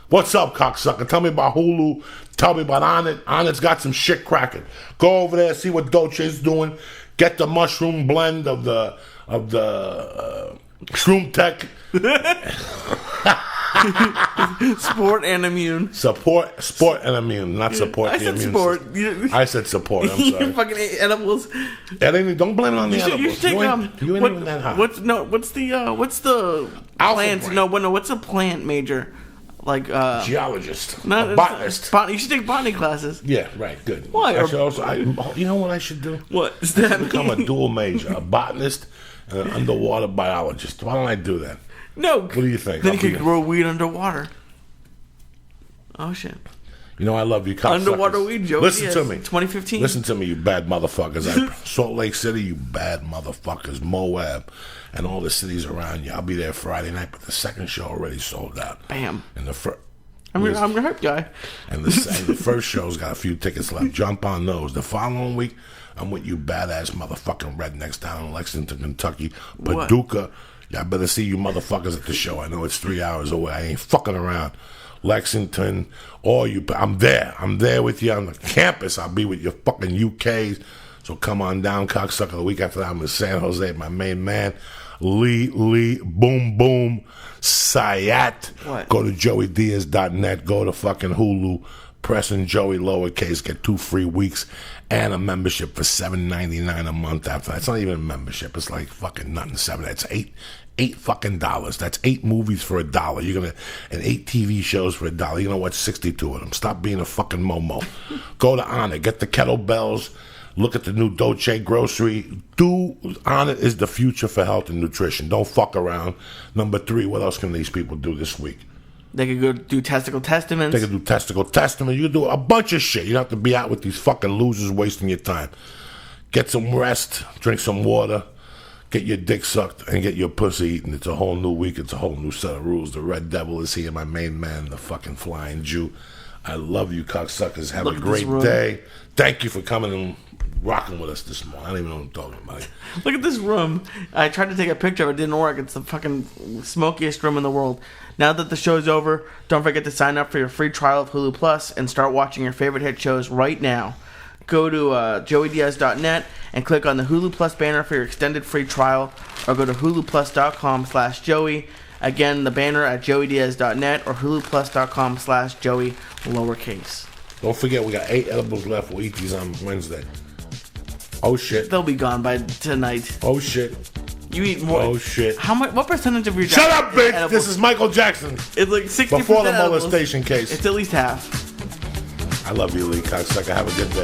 Speaker 2: What's up, cocksucker? Tell me about Hulu. Tell me about Onnit. Onnit's got some shit cracking. Go over there, see what Dolce's doing. Get the mushroom blend of the Shroom Tech.
Speaker 1: Sport and immune.
Speaker 2: Sport and immune, not support
Speaker 1: I
Speaker 2: the
Speaker 1: said
Speaker 2: immune
Speaker 1: sport.
Speaker 2: system. I said support, I'm
Speaker 1: You
Speaker 2: sorry.
Speaker 1: fucking ate edibles.
Speaker 2: Don't blame it on the edibles.
Speaker 1: You should take,
Speaker 2: you ain't even that high.
Speaker 1: What's the
Speaker 2: Alpha
Speaker 1: plant?
Speaker 2: brain.
Speaker 1: No, what's a plant major? Like
Speaker 2: Geologist.
Speaker 1: no,
Speaker 2: A botanist.
Speaker 1: You should take botany classes.
Speaker 2: Yeah, right, good.
Speaker 1: Why?
Speaker 2: I should also, you know what I should do?
Speaker 1: What is that?
Speaker 2: Become a dual major, a botanist and an underwater biologist. Why don't I do that?
Speaker 1: No.
Speaker 2: What do you think?
Speaker 1: Then you could grow weed underwater. Oh shit.
Speaker 2: You know I love you, cocksuckers.
Speaker 1: Underwater weed, Joe.
Speaker 2: Listen
Speaker 1: Diaz,
Speaker 2: to me.
Speaker 1: 2015.
Speaker 2: Listen to me, you bad motherfuckers. Salt Lake City, you bad motherfuckers. Moab and all the cities around you. I'll be there Friday night, but the second show already sold out.
Speaker 1: Bam.
Speaker 2: And the first...
Speaker 1: I'm your hype guy.
Speaker 2: And the first show's got a few tickets left. Jump on those. The following week, I'm with you badass motherfucking rednecks down in Lexington, Kentucky.
Speaker 1: What?
Speaker 2: Paducah. Y'all better see you motherfuckers at the show. I know it's 3 hours away. I ain't fucking around. Lexington, all you. I'm there. I'm there with you on the campus. I'll be with your fucking UKs. So come on down, cocksucker. The week after that, I'm in San Jose. My main man, Lee, boom, boom, Sayat.
Speaker 1: What?
Speaker 2: Go to joeydiaz.net. Go to fucking Hulu. Press in Joey lowercase. Get 2 free weeks and a membership for $7.99 a month after that. It's not even a membership. It's like fucking nothing. That's eight fucking dollars. That's 8 movies for $1. You're gonna and 8 TV shows for $1. You're gonna watch 62 of them. Stop being a fucking momo. Go to Onnit. Get the kettlebells. Look at the new Dolce grocery. Onnit is the future for health and nutrition. Don't fuck around. Number 3, what else can these people do this week?
Speaker 1: They could go do testicle testaments.
Speaker 2: They could do testicle testaments. You can do a bunch of shit. You don't have to be out with these fucking losers wasting your time. Get some rest. Drink some water. Get your dick sucked and get your pussy eaten. It's a whole new week. It's a whole new set of rules. The Red Devil is here. My main man, the fucking flying Jew. I love you, cocksuckers. Have a great day. Thank you for coming and rocking with us this morning. I don't even know what I'm talking about.
Speaker 1: Look at this room. I tried to take a picture of it. It didn't work. It's the fucking smokiest room in the world. Now that the show's over, don't forget to sign up for your free trial of Hulu Plus and start watching your favorite hit shows right now. Go to joeydiaz.net and click on the Hulu Plus banner for your extended free trial, or go to huluplus.com/Joey. Again, the banner at joeydiaz.net or huluplus.com/Joey lowercase.
Speaker 2: Don't forget, we got 8 edibles left. We'll eat these on Wednesday. Oh shit.
Speaker 1: They'll be gone by tonight.
Speaker 2: Oh shit.
Speaker 1: You eat more.
Speaker 2: Oh shit.
Speaker 1: How much? What percentage of your
Speaker 2: Shut up, bitch!
Speaker 1: edibles?
Speaker 2: This is Michael Jackson.
Speaker 1: It's like 60%
Speaker 2: Before the
Speaker 1: edibles.
Speaker 2: molestation case.
Speaker 1: It's at least half.
Speaker 2: I love you, Lee Cocksucker. Have a good day.